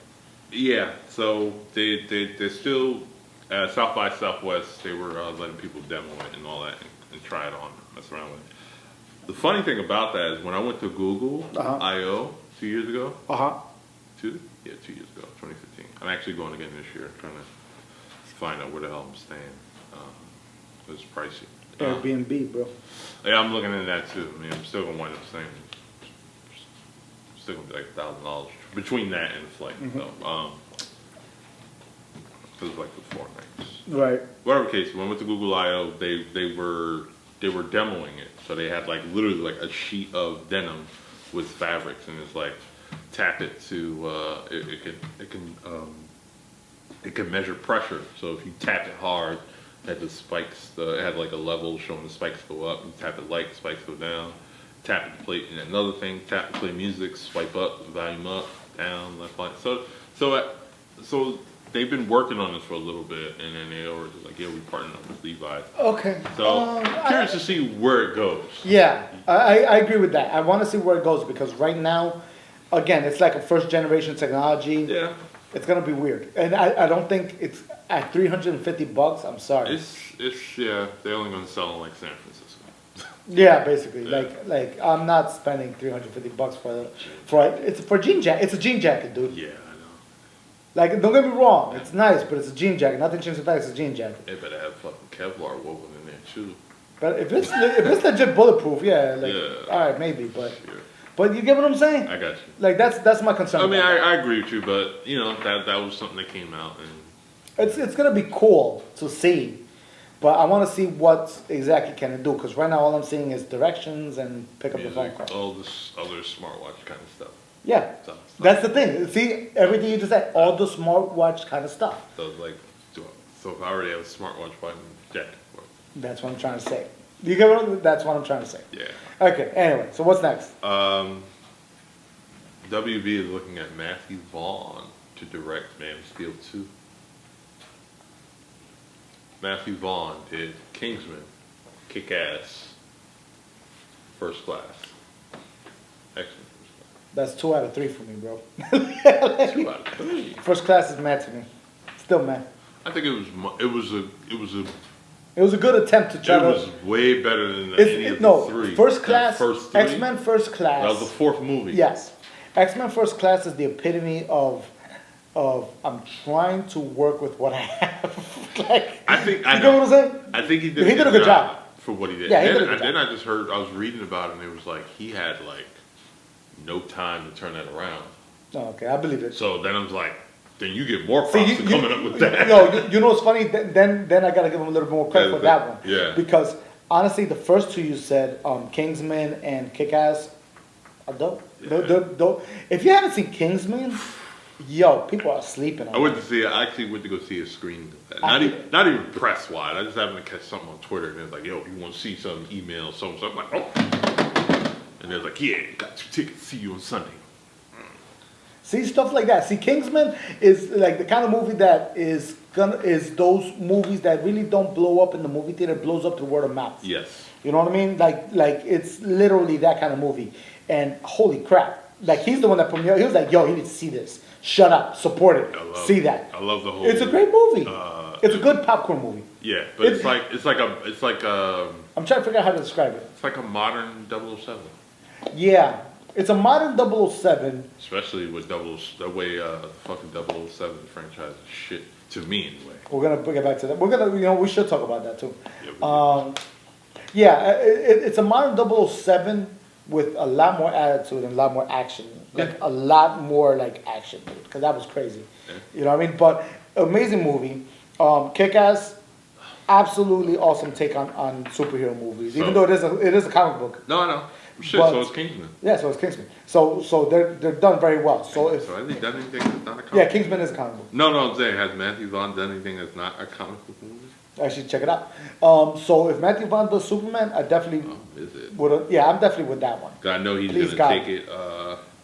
Yeah. So they're still South by Southwest. They were letting people demo it and all that and try it on, mess around with it. The funny thing about that is when I went to Google I/O 2 years ago. 2 years ago, 2015. I'm actually going again this year, trying to find out where the hell I'm staying. It's pricey. Airbnb, bro. Yeah, I'm looking at that too. I mean, I'm still gonna wind up staying. Still gonna be like $1,000 between that and the flight. So, because like the 4 nights. Right. Whatever case, when I went to Google I/O, they were demoing it. So they had literally a sheet of denim with fabrics, and it's tap it to it can measure pressure. So if you tap it hard, it had the spikes. It had a level showing the spikes go up. You tap it light, spikes go down. Tap it to play. And another thing, tap to play music. Swipe up, volume up, down, left, right. So they've been working on this for a little bit, and then they were just we partnered up with Levi. Okay. So curious to see where it goes. Yeah, I agree with that. I want to see where it goes because right now, again, it's like a first generation technology. Yeah. It's gonna be weird, and I don't think it's at $350. I'm sorry. It's they're only gonna sell in San Francisco. Yeah, basically, Yeah. I'm not spending $350 for it's for jean jacket. It's a jean jacket, dude. Yeah, I know. Don't get me wrong, it's nice, but it's a jean jacket. Nothing changes the fact it's a jean jacket. They better have fucking Kevlar woven in there too. But if it's legit bulletproof, all right, maybe, but. Sure. But you get what I'm saying? I got you. That's my concern. I mean, I agree with you, but that was something that came out, and it's gonna be cool to see But I want to see what exactly can it do, because right now all I'm seeing is directions and pick up the phone call. All this other smartwatch kind of stuff. Yeah, that's the thing. See, everything you just said, all the smartwatch kind of stuff. So like, so if I already have a smartwatch, why jack? That's what I'm trying to say. You get what? That's what I'm trying to say. Yeah. Okay. Anyway, so what's next? WB is looking at Matthew Vaughn to direct Man of Steel 2. Matthew Vaughn did Kingsman, Kick-Ass, First Class, X-Men. That's 2 out of 3 for me, bro. 2 out of 3. First Class is mad to me. Still mad. I think it was a good attempt to try to. It was way better than any of the 3. First Class, first 3, X-Men First Class. That was the 4th movie. Yes. X-Men First Class is the epitome of I'm trying to work with what I have. Like, you know what I'm saying? I think he did a good job for what he did. Yeah, he did a good job. Then I just heard, I was reading about it, and it was like he had like no time to turn that around. Oh, okay, I believe it. So then I was like, then you get more props for coming up with that. You know what's funny? Then I gotta give him a little bit more credit for that one. Yeah. Because honestly, the first 2 you said, Kingsman and Kick-Ass, are dope. Yeah. If you haven't seen Kingsman, yo, people are sleeping on it. I actually went to go see a screening of that. Not even press wide. I just happened to catch something on Twitter, and it was like, yo, you want to see some email, so I'm like, oh. And they're like, yeah, got 2 tickets. See you on Sunday. See, stuff like that. See, Kingsman is like the kind of movie that is those movies that really don't blow up in the movie theater, blows up through word of mouth. Yes. You know what I mean? Like it's literally that kind of movie. And holy crap. Like, he's the one that put me out. He was like, yo, you need to see this. Shut up. Support it. See that. I love the whole It's a great movie. It's a good popcorn movie. Yeah, but it's like a I'm trying to figure out how to describe it. It's like a modern 007. Yeah. It's a modern 007. Especially with the way fucking 007 franchise is shit, to me anyway. We're going to bring it back to that. We should talk about that too. Yeah, it's a modern 007 with a lot more attitude and a lot more action. Like, a lot more, like, action. Because that was crazy. Yeah. You know what I mean? But, amazing movie. Kick-Ass, absolutely awesome take on superhero movies. Even though it is a comic book. No, I know. Shit, so it's Kingsman. Yeah, so it's Kingsman. So they're done very well. So has he done anything that's not a comic book? Yeah, Kingsman is a comic book. No, I'm saying, has Matthew Vaughn done anything that's not a comic book movie? Actually, check it out. So if Matthew Vaughn does Superman, I definitely would. Yeah, I'm definitely with that one. I know he's going to take it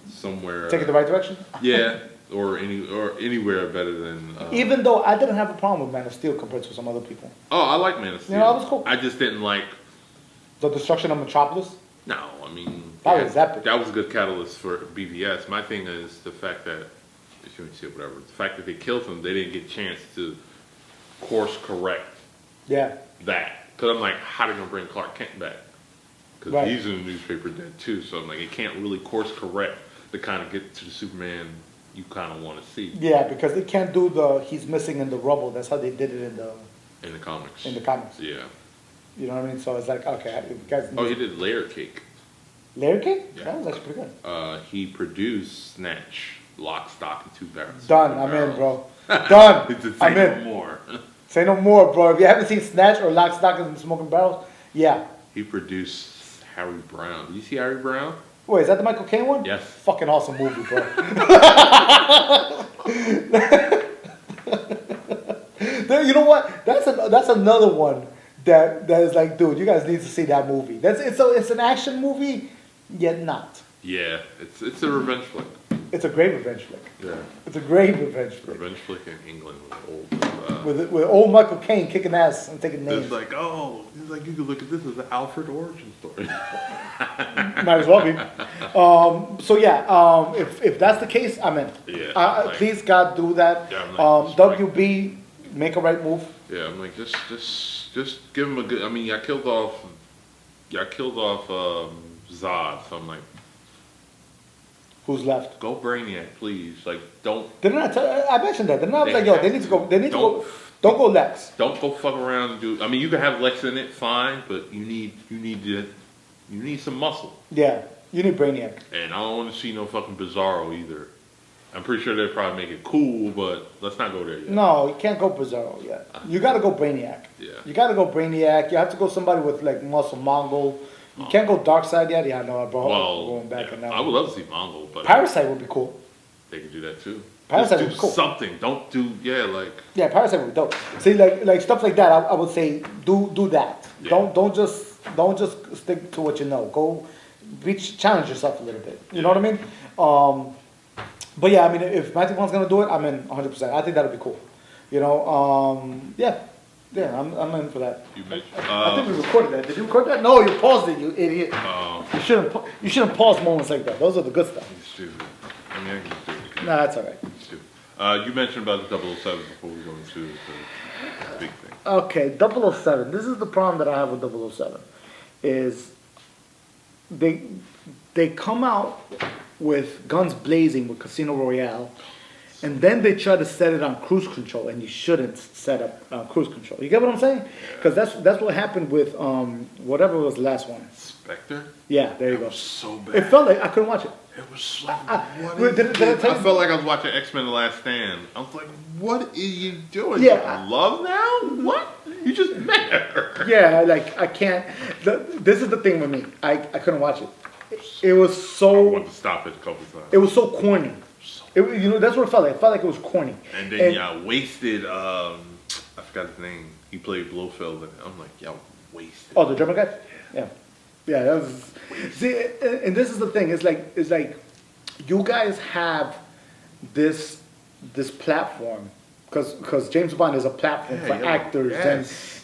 somewhere. Take it the right direction. Yeah, or anywhere better than. Even though I didn't have a problem with Man of Steel compared to some other people. Oh, I like Man of Steel. You know, that was cool. I just didn't like the destruction of Metropolis. No, I mean that was epic. That was a good catalyst for BVS. My thing is the fact that if you want to see whatever, the fact that they killed him, they didn't get a chance to course correct. Yeah. That. Because I'm like, how are they going to bring Clark Kent back? Because he's in the newspaper dead too. So I'm like, it can't really course correct to kind of get to the Superman you kind of want to see. Yeah, because they can't do he's missing in the rubble. That's how they did it in the comics. In the comics. Yeah. You know what I mean? So it's like, okay, you guys. He did Layer Cake. Layer Cake? Yeah. That was actually pretty good. He produced Snatch, Lock, Stock, and 2 Barrels. Done. I'm in, bro. Done. I'm in. More. Say no more, bro. If you haven't seen Snatch or Lock, Stock, and Smoking Barrels, yeah. He produced Harry Brown. Did you see Harry Brown? Wait, is that the Michael Caine one? Yes. Fucking awesome movie, bro. You know what? That's another one that is like, dude, you guys need to see that movie. It's an action movie, yet not. Yeah, it's a revenge flick. It's a great revenge flick. Yeah. It's a great revenge flick. Revenge flick in England with old. With old Michael Caine kicking ass and taking names. It's like, you could look at this as an Alfred origin story. Might as well be. So yeah, if that's the case, I'm in. Yeah. Please God do that. Yeah, WB, make a right move. Yeah, I'm like just give him a good. I mean, I killed off Zod, so I'm like. Who's left? Go Brainiac, please. Like, don't. I mentioned that. Didn't I was like, yo, they need to go. Don't go Lex. Don't go fuck around and do. I mean, you can have Lex in it, fine, but you need some muscle. Yeah, you need Brainiac. And I don't want to see no fucking Bizarro either. I'm pretty sure they'll probably make it cool, but let's not go there yet. No, you can't go Bizarro yet. You got to go Brainiac. Yeah. You got to go Brainiac. You have to go somebody with like muscle Mongol. You can't go Darkseid yet. Yeah, no, bro. Well, going back yeah, on that I would love to see Mongol, but Parasite would be cool. they could do that too. Parasite Just would do be cool. something. Don't do like. Yeah, Parasite would be dope. See, like stuff like that. I would say do that. Yeah. Don't just stick to what you know. Go challenge yourself a little bit. You know what I mean? But yeah, I mean, if Matthew Vaughn's gonna do it, I'm in 100%. I think that'll be cool. You know, yeah, I'm in for that. You mentioned. I think we recorded that. Did you record that? No, you paused it, you idiot. You shouldn't pause moments like that. Those are the good stuff. You're stupid. I mean, I can just do it. Nah, that's all right. Stupid. You mentioned about the 007 before we go into the big thing. Okay, 007. This is the problem that I have with 007. Is they come out with guns blazing with Casino Royale, and then they try to set it on cruise control, and you shouldn't set up cruise control. You get what I'm saying? Because that's what happened with whatever was the last one. Spectre? Yeah, there you go. Was so bad. It felt like I couldn't watch it. It was so. I felt like I was watching X-Men: The Last Stand. I was like, "What are you doing? Yeah, love now? What? You just met her." Yeah, like I can't. This is the thing with me. I couldn't watch it. It was so. I wanted to stop it a couple times. It was so corny. You know, that's what it felt like. It felt like it was corny. And then y'all wasted. I forgot his name. He played Blofeld. I'm like, y'all wasted. Oh, the German guy. Yeah. That was. See, and this is the thing. It's like, you guys have this platform because James Bond is a platform for actors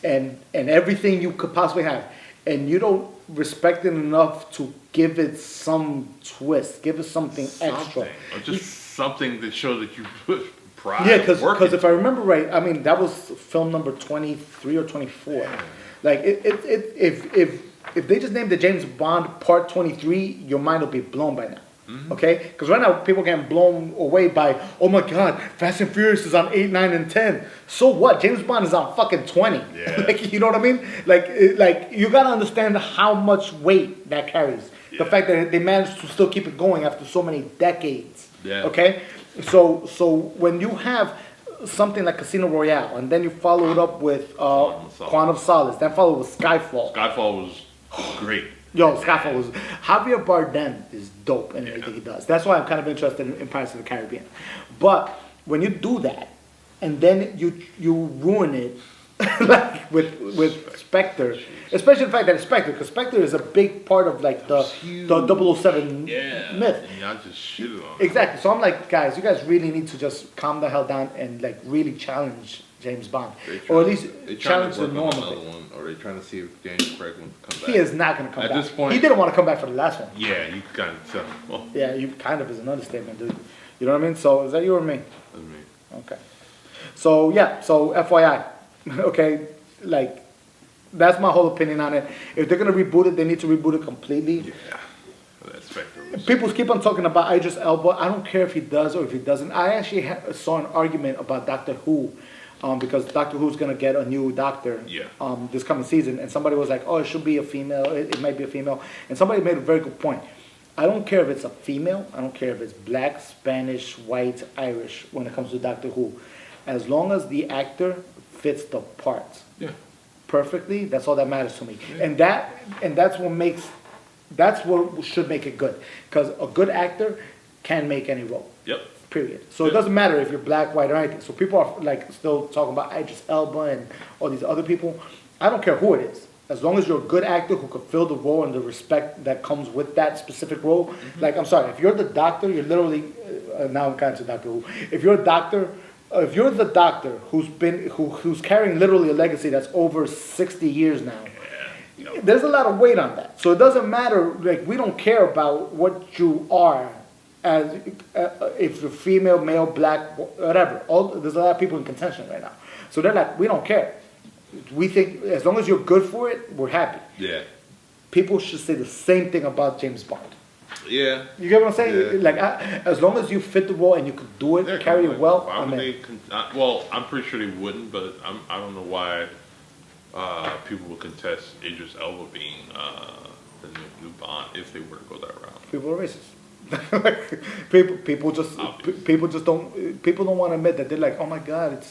and everything you could possibly have, and you don't respect it enough to give it some twist, give it something extra, or just something that shows that you put pride. Yeah, because if I remember right, I mean that was film number 23 or 24. Yeah. Like if they just named the James Bond Part 23, your mind will be blown by now. Mm-hmm. Okay? Because right now people getting blown away by, oh my God, Fast and Furious is on 8, 9, and 10. So what? James Bond is on fucking 20. Yeah. Like, you know what I mean? Like you gotta understand how much weight that carries. Yeah. The fact that they managed to still keep it going after so many decades. Yeah. Okay? So when you have something like Casino Royale, and then you follow it up with Quantum of Solace, then follow with Skyfall. Skyfall was great. Yo, Skyfall was... Javier Bardem is dope in everything he does. That's why I'm kind of interested in Pirates of the Caribbean. But when you do that, and then you ruin it, like with Spectre, especially the fact that it's Spectre, because Spectre is a big part of like the 007 myth. And y'all just shitted on it. Exactly. So I'm like, guys, you guys really need to just calm the hell down and like really challenge James Bond, or at least challenge the normal. Or they trying to see if Daniel Craig wants to come back. He is not going to come back. At this point, he didn't want to come back for the last one. Yeah, you kind of tell. Well, yeah, you kind of is an understatement, dude. You know what I mean? So is that you or me? That's me. Okay. So yeah. So FYI, okay, like that's my whole opinion on it. If they're gonna reboot it, they need to reboot it completely. Yeah. That's Spectre. People keep on talking about Idris Elba. I don't care if he does or if he doesn't. I actually saw an argument about Doctor Who. Because Doctor Who's gonna get a new doctor this coming season, and somebody was like, "Oh, it should be a female. It might be a female." And somebody made a very good point. I don't care if it's a female. I don't care if it's black, Spanish, white, Irish. When it comes to Doctor Who, as long as the actor fits the part perfectly, that's all that matters to me. Yeah. And that's what should make it good. Because a good actor can make any role. Yep. Period. So it doesn't matter if you're black, white, or anything. So people are like still talking about Idris Elba and all these other people. I don't care who it is. As long as you're a good actor who can fill the role and the respect that comes with that specific role. Mm-hmm. Like, I'm sorry, if you're the doctor, you're literally, now I'm kind of Doctor Who. If you're the doctor who's carrying literally a legacy that's over 60 years now, there's a lot of weight on that. So it doesn't matter, like, we don't care about what you are. As if you're female, male, black, whatever. There's a lot of people in contention right now. So they're like, we don't care. We think as long as you're good for it, we're happy. Yeah. People should say the same thing about James Bond. Yeah. You get what I'm saying? Yeah. Like, as long as you fit the role and you could do it, carry it well. Well, I'm pretty sure they wouldn't, but I don't know why people would contest Idris Elba being the new Bond if they were to go that route. People are racist. people just don't want to admit that they're like, oh my God,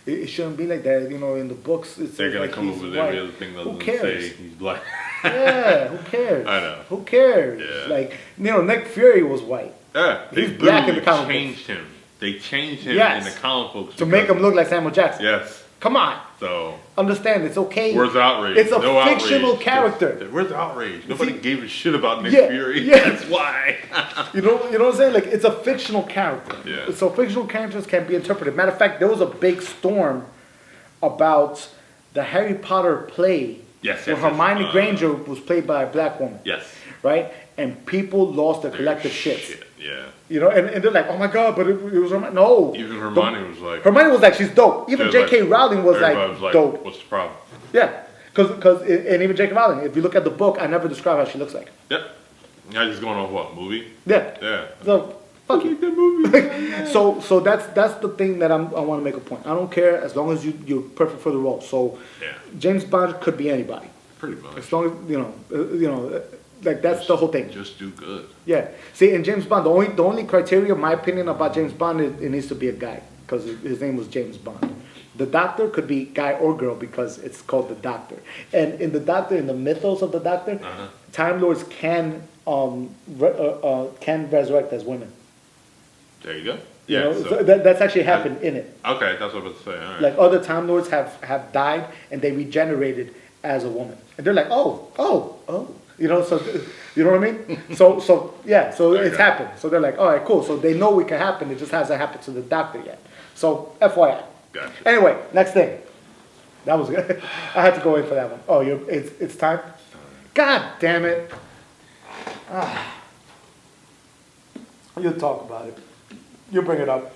it shouldn't be like that. You know, in the books, it's they're gonna like come up with every other thing that doesn't say he's black. Yeah, who cares? I know. Who cares? Yeah. Like, you know, Nick Fury was white. Yeah, He's black in the comic changed him. They changed him Yes. in the comic books To make him look like Samuel Jackson. Yes. Come on. So Understand, it's okay. where's the outrage? It's a No fictional outrage. character. Where's the outrage? Nobody See? gave a shit about Nick Yeah, Fury. yeah. That's why. You know what I'm saying? Like, it's a fictional character. Yeah. So fictional characters can be interpreted. Matter of fact, there was a big storm about the Harry Potter play. Yes, where yes, yes. Hermione Granger was played by a black woman. Yes. Right? And people lost their collective shits. Shit. Yeah. You know, and they're like, oh my God, but it was Hermione. No. Even Hermione was like. Hermione was like, she's dope. Even She was J.K. like- Rowling was everybody like, was dope. What's the problem? Yeah. And even J.K. Rowling, if you look at the book, I never describe how she looks like. Yep. Now just going off what movie? Yeah. Yeah. So, fuck you. The movie. So that's the thing that I want to make a point. I don't care as long as you're perfect for the role. So Yeah. James Bond could be anybody. Pretty much. As long as like that's the whole thing. Just do good. Yeah. See, in James Bond, the only criteria, in my opinion, about James Bond is it needs to be a guy because his name was James Bond. The Doctor could be guy or girl because it's called the Doctor. And in the Doctor, in the mythos of the Doctor, Time Lords can resurrect as women. There you go. You Yeah. know? So, So that's actually happened in it. okay, that's what I was about to say. All right. Like other Time Lords have died and they regenerated as a woman, and they're like, oh, you know. So you know what I mean? So yeah. So it's Okay. happened. So they're like, all right, cool. So they know it can happen. It just hasn't happened to the Doctor yet. So FYI. Gotcha. Anyway, next thing. That was good. I had to go in for that one. Oh, it's time. God damn it. You talk about it. You bring it up.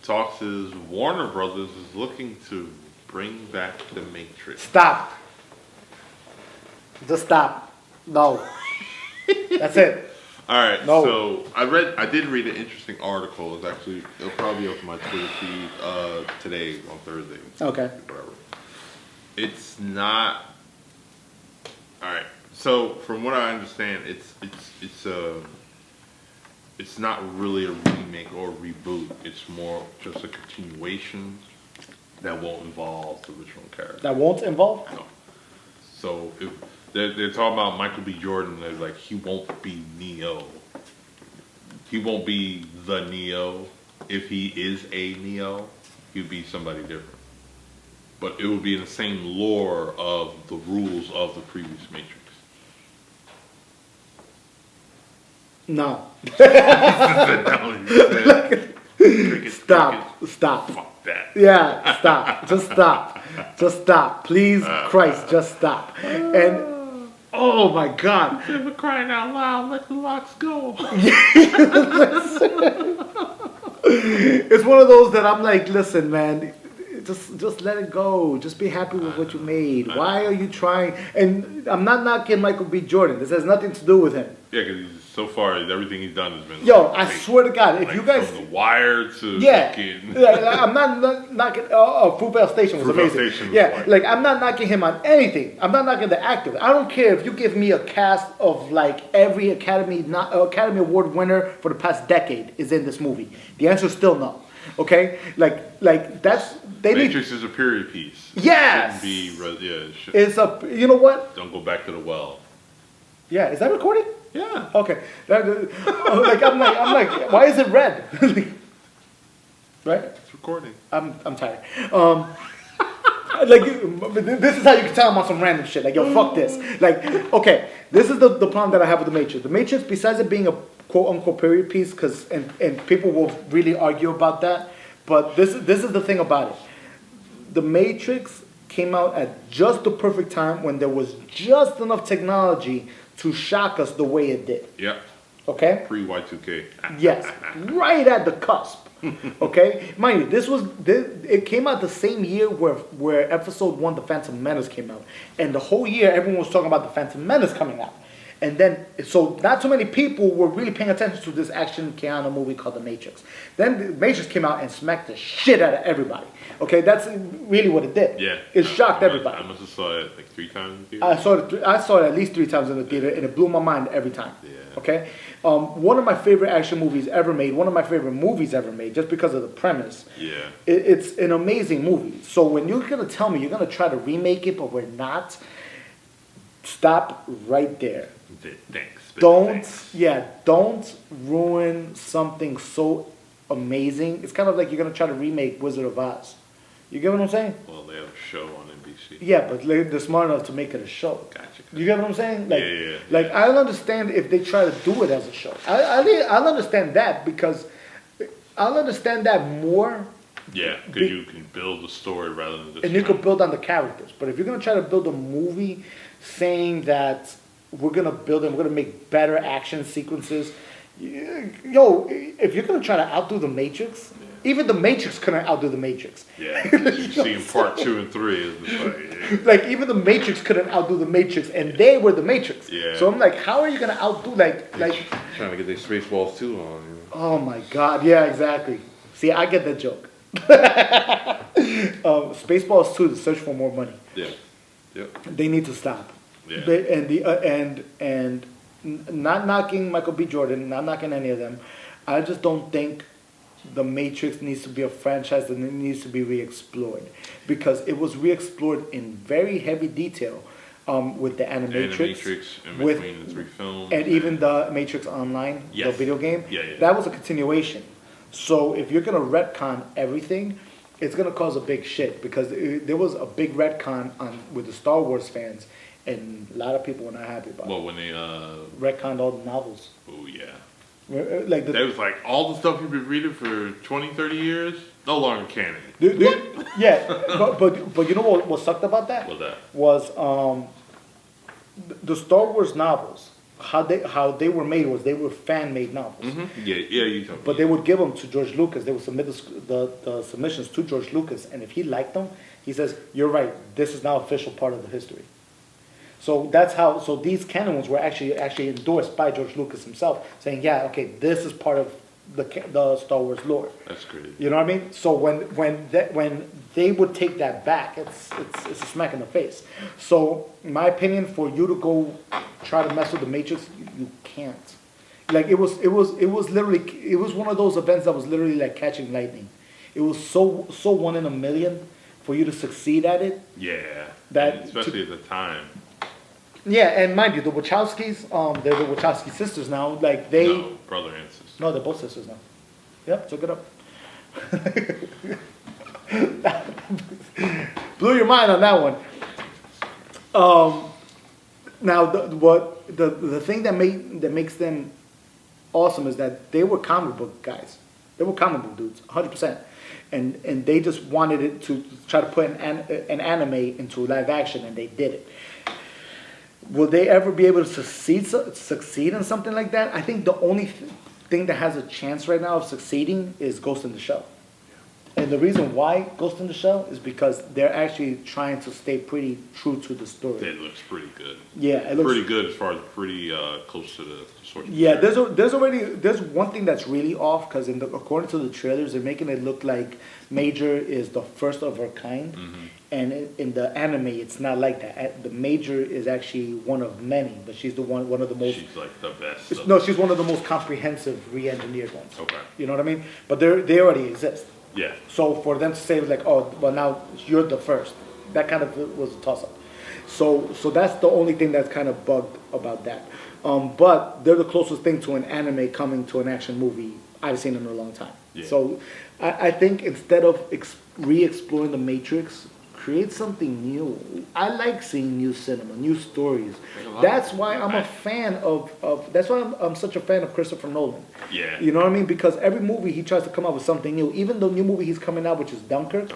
Talks is Warner Brothers is looking to bring back the Matrix. Stop. Just stop. No. That's it. All right. No. So I did read an interesting article. It'll probably be up on my Twitter feed today on Thursday. Okay. Whatever. It's not. All right. So from what I understand, it's not really a remake or a reboot. It's more just a continuation that won't involve the original character. That won't involve? No. So if they're talking about Michael B. Jordan, they're like, he won't be Neo. He won't be the Neo. If he is a Neo, he'll be somebody different. But it will be in the same lore of the rules of the previous Matrix. No. Stop. Stop. Fuck that. Yeah, stop. Just stop. Just stop. Please, Christ, just stop. And, oh my God. For crying out loud, let the locks go. It's one of those that I'm like, listen, man, just let it go. Just be happy with what you made. Why are you trying? And I'm not knocking Michael B. Jordan. This has nothing to do with him. Yeah, because so far everything he's done has been. Yo, like, I swear to God, if like you guys, from The Wire to yeah, fucking. I'm not knocking. Fruitvale Station was Fruitvale amazing. Station was Yeah, like- like I'm not knocking him on anything. I'm not knocking the actors. I don't care if you give me a cast of like every Academy Award winner for the past decade is in this movie. The answer is still no. Okay, like that's they need. Matrix is a period piece. Yes! It shouldn't be. It should, It's a. You know what? don't go back to the well. Yeah, is that recorded? Yeah. Okay. I'm like, why is it red? Right? It's recording. I'm tired. Like this is how you can tell I'm on some random shit. Like, yo, fuck this. Like, okay, this is the problem that I have with the Matrix. The Matrix, besides it being a quote unquote period piece, and people will really argue about that, but this is the thing about it. The Matrix came out at just the perfect time when there was just enough technology to shock us the way it did. Yep. Okay? Pre Y2K. Yes, right at the cusp. Okay, mind you, it came out the same year where Episode 1, The Phantom Menace, came out, and the whole year everyone was talking about The Phantom Menace coming out, And then, so not too many people were really paying attention to this action Keanu movie called The Matrix. Then The Matrix came out and smacked the shit out of everybody. Okay, that's really what it did. Yeah. It shocked everybody. I must have saw it like 3 times in the theater. I saw it at least 3 times in the theater, and it blew my mind every time. Yeah. Okay? One of my favorite action movies ever made, one of my favorite movies ever made, just because of the premise. Yeah. It's an amazing movie. So when you're going to tell me you're going to try to remake it, but we're not, stop right there. Thanks. Don't ruin something so amazing. It's kind of like you're going to try to remake Wizard of Oz. You get what I'm saying? Well, they have a show on NBC. Yeah, but they're smart enough to make it a show. Gotcha. You get what I'm saying? Like, Yeah. Like, I'll understand if they try to do it as a show. I'll understand that because I'll understand that more. Yeah, because you can build a story rather than just... And you can build on the characters. But if you're going to try to build a movie saying that we're going to build and we're going to make better action sequences, yo, if you're going to try to outdo The Matrix... Even The Matrix couldn't outdo The Matrix. Yeah, you see in part 2 and 3 is the fight. Like, even The Matrix couldn't outdo The Matrix, and they were The Matrix. Yeah. So I'm like, how are you going to outdo, like... Trying to get their Spaceballs 2 on. You know? Oh my God, yeah, exactly. See, I get that joke. Spaceballs 2, The Search for More Money. Yeah. Yep. They need to stop. Yeah. And not knocking Michael B. Jordan, not knocking any of them. I just don't think The Matrix needs to be a franchise and it needs to be re-explored because it was re-explored in very heavy detail with the Animatrix, in between the 3 films, and even the Matrix Online, the video game. Yeah. That was a continuation. So if you're gonna retcon everything, it's gonna cause a big shit because there was a big retcon with the Star Wars fans, and a lot of people were not happy about it. Well, when they retconned all the novels. Oh yeah. Like that was like all the stuff you've been reading for 20, 30 years, no longer canon. Yeah, but you know what sucked about that? What's that? Was the Star Wars novels, how they were made was they were fan-made novels. Mm-hmm. Yeah, you told me. But they would give them to George Lucas. They would submit the submissions to George Lucas, and if he liked them, he says, "You're right. This is now official part of the history." So that's how. So these canon ones were actually endorsed by George Lucas himself, saying, "Yeah, okay, this is part of the Star Wars lore." That's crazy. You know what I mean? So when they would take that back, it's a smack in the face. So in my opinion, for you to go try to mess with the Matrix, you can't. Like it was literally one of those events that was literally like catching lightning. It was so 1 in a million for you to succeed at it. Yeah. That especially at the time. Yeah, and mind you, the Wachowskis, they're the Wachowski sisters now. Like they. No, brother and sister. No, they're both sisters now. Yep, took it up. Blew your mind on that one. Now, the thing that makes them awesome is that they were comic book guys. They were comic book dudes, 100%. And they just wanted it to try to put an anime into live action, and they did it. Will they ever be able to succeed in something like that? I think the only thing that has a chance right now of succeeding is Ghost in the Shell. And the reason why Ghost in the Shell is because they're actually trying to stay pretty true to the story. It looks pretty good. Yeah, it looks pretty good as far as pretty close to the source. Yeah, there's one thing that's really off because according to the trailers, they're making it look like Major is the first of her kind, and in the anime, it's not like that. The Major is actually one of many, but she's one of the most. She's like the best. No, she's one of the most comprehensive re-engineered ones. Okay. You know what I mean? But they already exist. Yeah. So for them to say like, oh, well now you're the first, that kind of was a toss-up. So that's the only thing that's kind of bugged about that. But they're the closest thing to an anime coming to an action movie I've seen in a long time. Yeah. So I think instead of re-exploring the Matrix, create something new. I like seeing new cinema, new stories. That's why I'm a fan of that's why I'm such a fan of Christopher Nolan. Yeah. You know what I mean? Because every movie he tries to come out with something new. Even the new movie he's coming out, which is Dunkirk.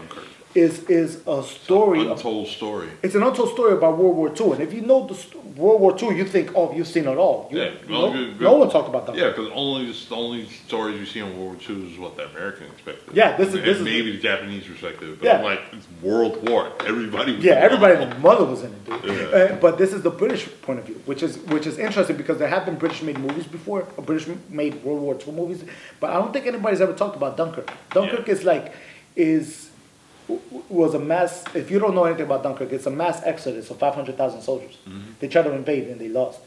is a story. Untold story. It's an untold story about World War II. And if you know World War II, you think, oh, you've seen it all. No one talked about that. Yeah, because the only stories you see on World War II is what the American perspective. Yeah, this is maybe the Japanese perspective. But yeah. I'm like, it's World War. Everybody was everybody and their mother was in it, dude. Yeah. But this is the British point of view, which is interesting because there have been British-made movies before, or British-made World War II movies, but I don't think anybody's ever talked about Dunkirk. Dunkirk was a mass. If you don't know anything about Dunkirk, it's a mass exodus of 500,000 soldiers. Mm-hmm. They tried to invade and they lost.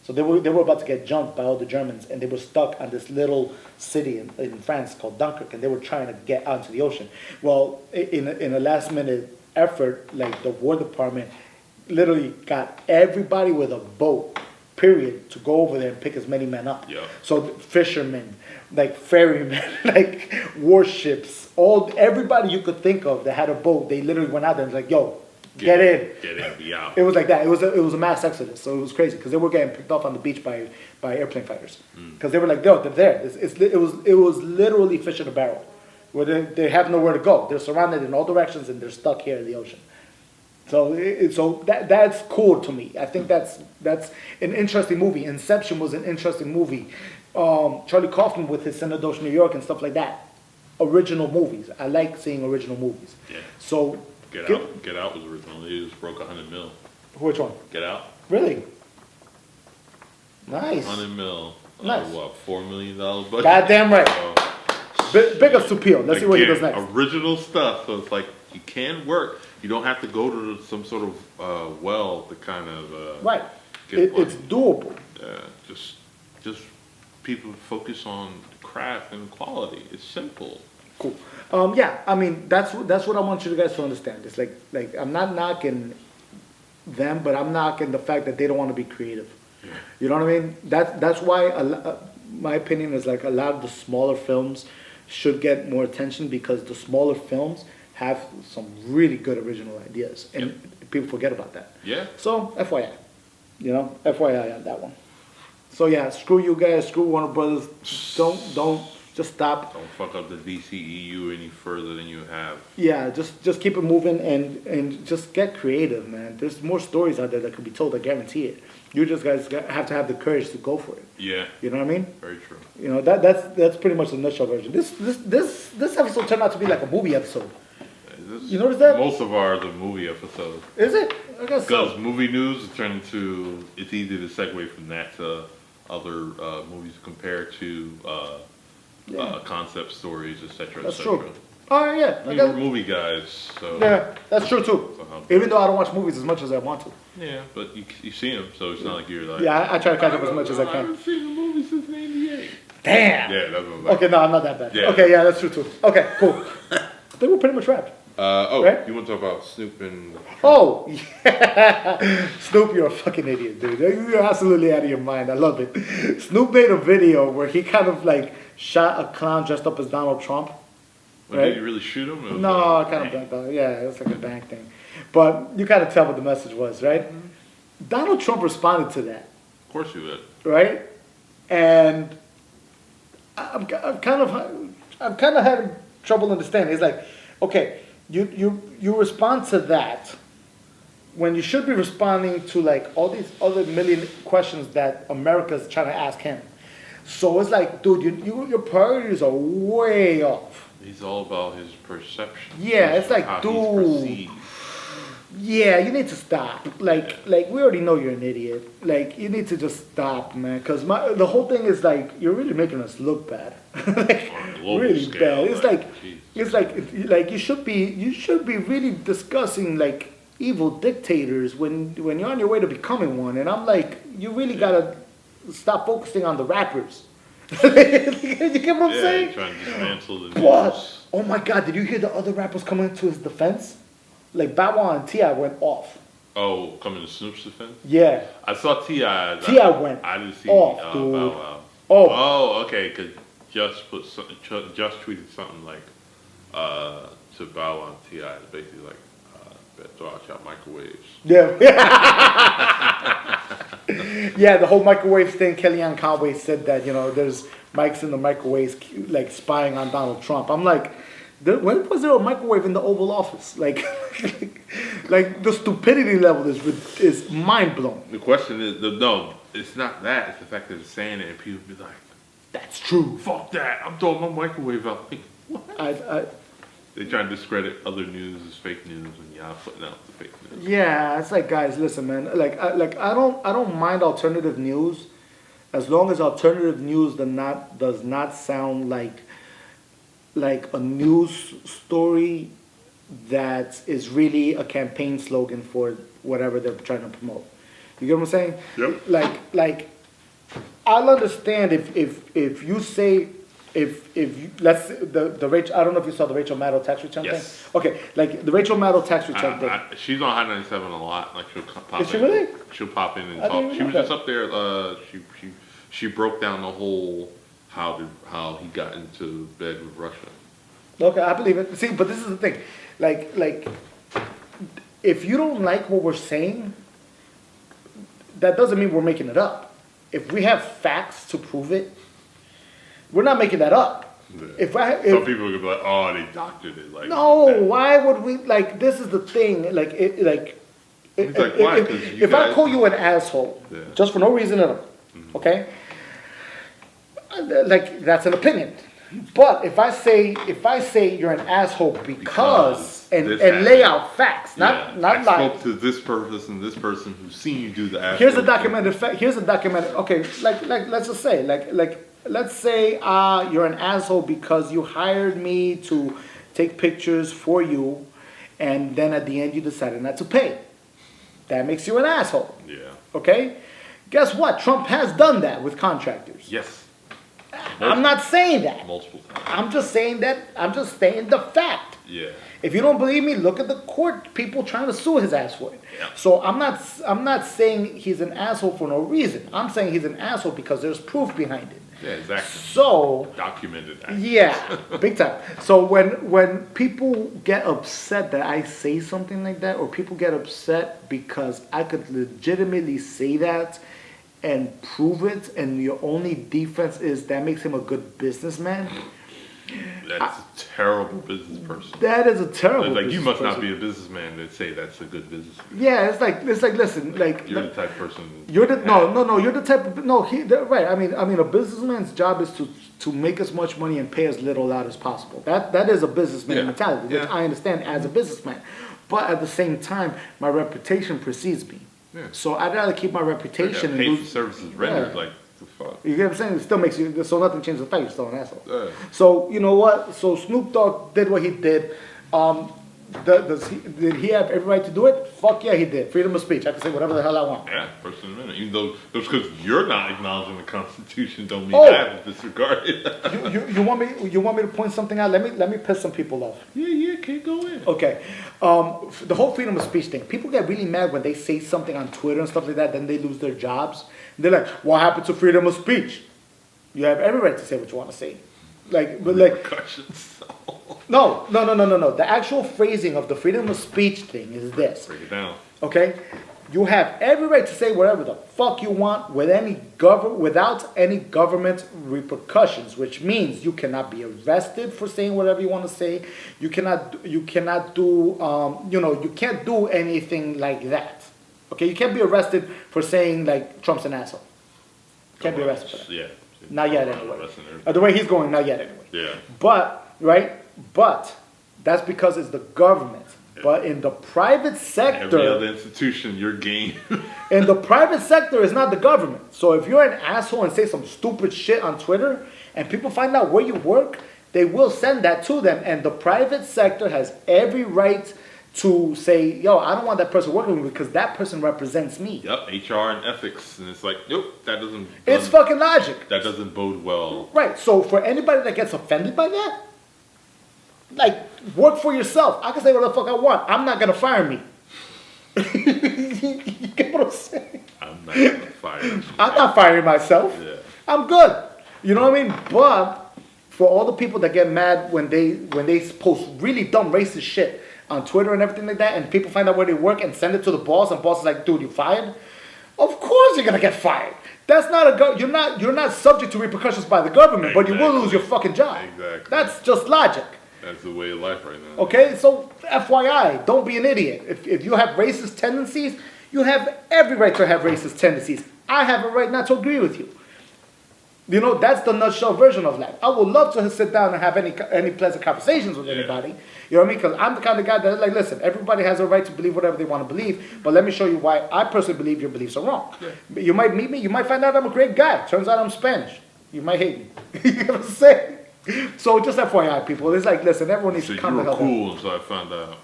So they were about to get jumped by all the Germans, and they were stuck on this little city in France called Dunkirk, and they were trying to get out into the ocean. Well, in a last minute effort, like the War Department literally got everybody with a boat, period, to go over there and pick as many men up. Yeah. So fishermen, like ferrymen, like warships, everybody you could think of that had a boat, they literally went out there and was like, yo, get in. Get in, be out. It was like that. It was a mass exodus. So it was crazy because they were getting picked off on the beach by airplane fighters. Because they were like, yo, they're there. It was literally fish in a barrel. Where they have nowhere to go. They're surrounded in all directions and they're stuck here in the ocean. So that's cool to me. I think that's an interesting movie. Inception was an interesting movie. Charlie Kaufman with his Synecdoche, New York and stuff like that. Original movies. I like seeing original movies. Yeah. So Get Out was original. It just broke 100 mil. Which one? Get Out. Really? Nice. 100 mil. Nice. $4 million budget. Goddamn right. Big up to Peel. Let's see what he does next. Original stuff. So it's like you can work. You don't have to go to some sort of well to kind of right. It's doable. Yeah. Just people focus on craft and quality. It's simple. Cool. Yeah, I mean that's what I want you guys to understand. It's like I'm not knocking them, but I'm knocking the fact that they don't want to be creative. Yeah. You know what I mean? That's why my opinion is like a lot of the smaller films should get more attention because the smaller films have some really good original ideas, and people forget about that. Yeah. So FYI, FYI on that one. So yeah, screw you guys, screw Warner Brothers. Don't just stop. Don't fuck up the DCEU any further than you have. Yeah, just keep it moving and just get creative, man. There's more stories out there that could be told. I guarantee it. You just guys have to have the courage to go for it. Yeah. You know what I mean? Very true. You know that's pretty much the nutshell version. This episode turned out to be like a movie episode. You notice that? Most of ours are movie episodes. Is it? I guess so. Because movie news has turned into, it's easy to segue from that to other movies compared to concept stories, etc. That's true. Oh yeah, we're movie guys, so yeah, that's true too. Even though I don't watch movies as much as I want to. Yeah, but you see them, so it's not like you're like. Yeah, I try to catch up as much as I can. I haven't seen a movie since '98. Damn. Yeah, that's what I'm like. Okay, no, I'm not that bad. Yeah. Okay, yeah, that's true too. Okay, cool. I think we're pretty much wrapped. Right? You want to talk about Snoop and Trump? Oh, yeah. Snoop, you're a fucking idiot, dude. You're absolutely out of your mind. I love it. Snoop made a video where he kind of like shot a clown dressed up as Donald Trump. Right? Did you really shoot him? No, I kind of blanked out. Yeah, it was like a bank thing. But you kind of tell what the message was, right? Mm-hmm. Donald Trump responded to that. Of course he would. Right? And I'm kind of having trouble understanding. It's like, okay, you respond to that when you should be responding to like all these other million questions that America's trying to ask him. So it's like, dude, your priorities are way off. He's all about his perception. Yeah, it's like, dude. Yeah, you need to stop. Like we already know you're an idiot. Like, you need to just stop, man. Because the whole thing is like, you're really making us look bad. Like, really scale, bad. It's like you should be really discussing like evil dictators when you're on your way to becoming one. And I'm like, you really gotta stop focusing on the rappers. You get what I'm saying? Trying to dismantle the What? Oh my God! Did you hear the other rappers coming to his defense? Like Vaughn and T.I. went off. Oh, coming to Snoop's defense? Yeah. I saw T.I. T.I. went I didn't see off, dude. Bow Wow. Oh, okay. Because just tweeted something like to Bow Wow and T.I. basically like better throw out your microwaves. Yeah. Yeah, the whole microwave thing. Kellyanne Conway said that there's mics in the microwaves like spying on Donald Trump. I'm like, When was there a microwave in the Oval Office? Like, like the stupidity level is mind blowing. The question is, no, it's not that. It's the fact that it's saying it and people be like, That's true. fuck that. I'm throwing my microwave out. Like, what? They try to discredit other news as fake news when y'all putting out the fake news. Yeah, it's like, guys, listen, man. I don't mind alternative news, as long as alternative news does not sound like a news story that is really a campaign slogan for whatever they're trying to promote. You get what I'm saying? Yep. Like I'll understand if you say. If you, let's the Rachel, I don't know if you saw the Rachel Maddow tax return thing. Okay, like the Rachel Maddow tax return thing. She's on High 97 a lot. Like she'll pop in. Is she really? She'll pop in and talk. She was just up there. She broke down the whole how he got into bed with Russia. Okay, I believe it. See, but this is the thing. Like if you don't like what we're saying, that doesn't mean we're making it up. If we have facts to prove it, we're not making that up. Yeah. Some people are gonna be like, "Oh, they doctored it." Like, no, why would we? Like, this is the thing. If I call you an asshole, just for no reason at all, okay? Like, that's an opinion. But if I say you're an asshole because and lay out facts, not lies. I spoke to this person who's seen you do the asshole. Here's a documented fact. Okay, like let's just say let's say you're an asshole because you hired me to take pictures for you, and then at the end you decided not to pay. That makes you an asshole. Yeah. Okay? Guess what? Trump has done that with contractors. Yes. I'm not saying that. Multiple times. I'm just saying the fact. Yeah. If you don't believe me, look at the court people trying to sue his ass for it. Yeah. So I'm not saying he's an asshole for no reason. I'm saying he's an asshole because there's proof behind it. Yeah, exactly. So documented. Actually. Yeah, big time. So when people get upset that I say something like that, or people get upset because I could legitimately say that and prove it, and your only defense is that makes him a good businessman. That's a terrible business person. That is a terrible. Like you must not be a businessman to say that's a good businessman. Yeah, it's like listen, like you're the type of person. You're the no. You're the type of right. I mean, a businessman's job is to make as much money and pay as little out as possible. That is a businessman mentality, which I understand as a businessman. But at the same time, my reputation precedes me. Yeah. So I'd rather keep my reputation and lose services rendered like. Fuck. You get what I'm saying? It still makes you, so nothing changes the fact you're still an asshole. Yeah. So, you know what? So Snoop Dogg did what he did. Did he have every right to do it? Fuck yeah, he did. Freedom of speech. I can say whatever the hell I want. Yeah, first amendment. Even though just because you're not acknowledging the Constitution don't mean that is disregarded. you want me to point something out? Let me piss some people off. Yeah, can't go in. Okay. The whole freedom of speech thing. People get really mad when they say something on Twitter and stuff like that, then they lose their jobs. They're like, what happened to freedom of speech? You have every right to say what you want to say. No. The actual phrasing of the freedom of speech thing is this. Break it down. Okay? You have every right to say whatever the fuck you want without any government repercussions, which means you cannot be arrested for saying whatever you want to say. You cannot do, you can't do anything like that. Okay? You can't be arrested for saying, like, Trump's an asshole. Can't be arrested for that. Yeah. Not yet, anyway. The way he's going, not yet, anyway. Yeah. But that's because it's the government. Yeah. But in the private sector... Every other institution, you're game. In the private sector, it's not the government. So if you're an asshole and say some stupid shit on Twitter, and people find out where you work, they will send that to them. And the private sector has every right to say, yo, I don't want that person working with me because that person represents me. Yep, HR and ethics. And it's like, nope, that doesn't... It's fucking logic. That doesn't bode well. Right, so for anybody that gets offended by that, like, work for yourself. I can say what the fuck I want. I'm not going to fire me. You get what I'm saying? I'm not going to fire you. I'm not firing myself. Yeah. I'm good. You know what I mean? But for all the people that get mad when they post really dumb racist shit on Twitter and everything like that, and people find out where they work and send it to the boss, and boss is like, dude, you fired? Of course you're gonna get fired. That's not you're not subject to repercussions by the government, but you will lose your fucking job. Exactly. That's just logic. That's the way of life right now. Okay, so FYI, don't be an idiot. If you have racist tendencies, you have every right to have racist tendencies. I have a right not to agree with you. You know, that's the nutshell version of that. I would love to sit down and have any pleasant conversations with anybody. You know what I mean? Because I'm the kind of guy that's like, listen, everybody has a right to believe whatever they want to believe, but let me show you why I personally believe your beliefs are wrong. Yeah. You might meet me, you might find out I'm a great guy. Turns out I'm Spanish. You might hate me. You know what I'm saying? So just FYI, people, it's like, listen, everyone needs to come the hell down. You were cool until I found out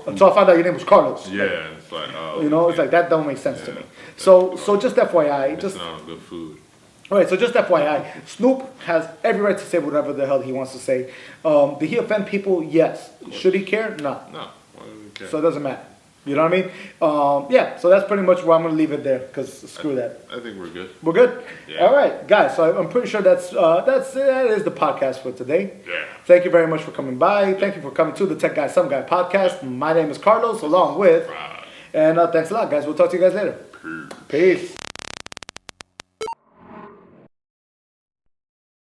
until I found out your name was Carlos. Yeah, it's like, oh. You know, it's like, that don't make sense to me. So just FYI. Just not good food. All right, so just FYI, Snoop has every right to say whatever the hell he wants to say. Did he offend people? Yes. Should he care? No. No. Why would he care? So it doesn't matter. You know what I mean? Yeah, so that's pretty much where I'm going to leave it there, because screw that. I think we're good. We're good? Yeah. All right, guys, so I'm pretty sure that is the podcast for today. Yeah. Thank you very much for coming by. Thank you for coming to the Tech Guy, Some Guy podcast. My name is Carlos, along with... And thanks a lot, guys. We'll talk to you guys later. Peace.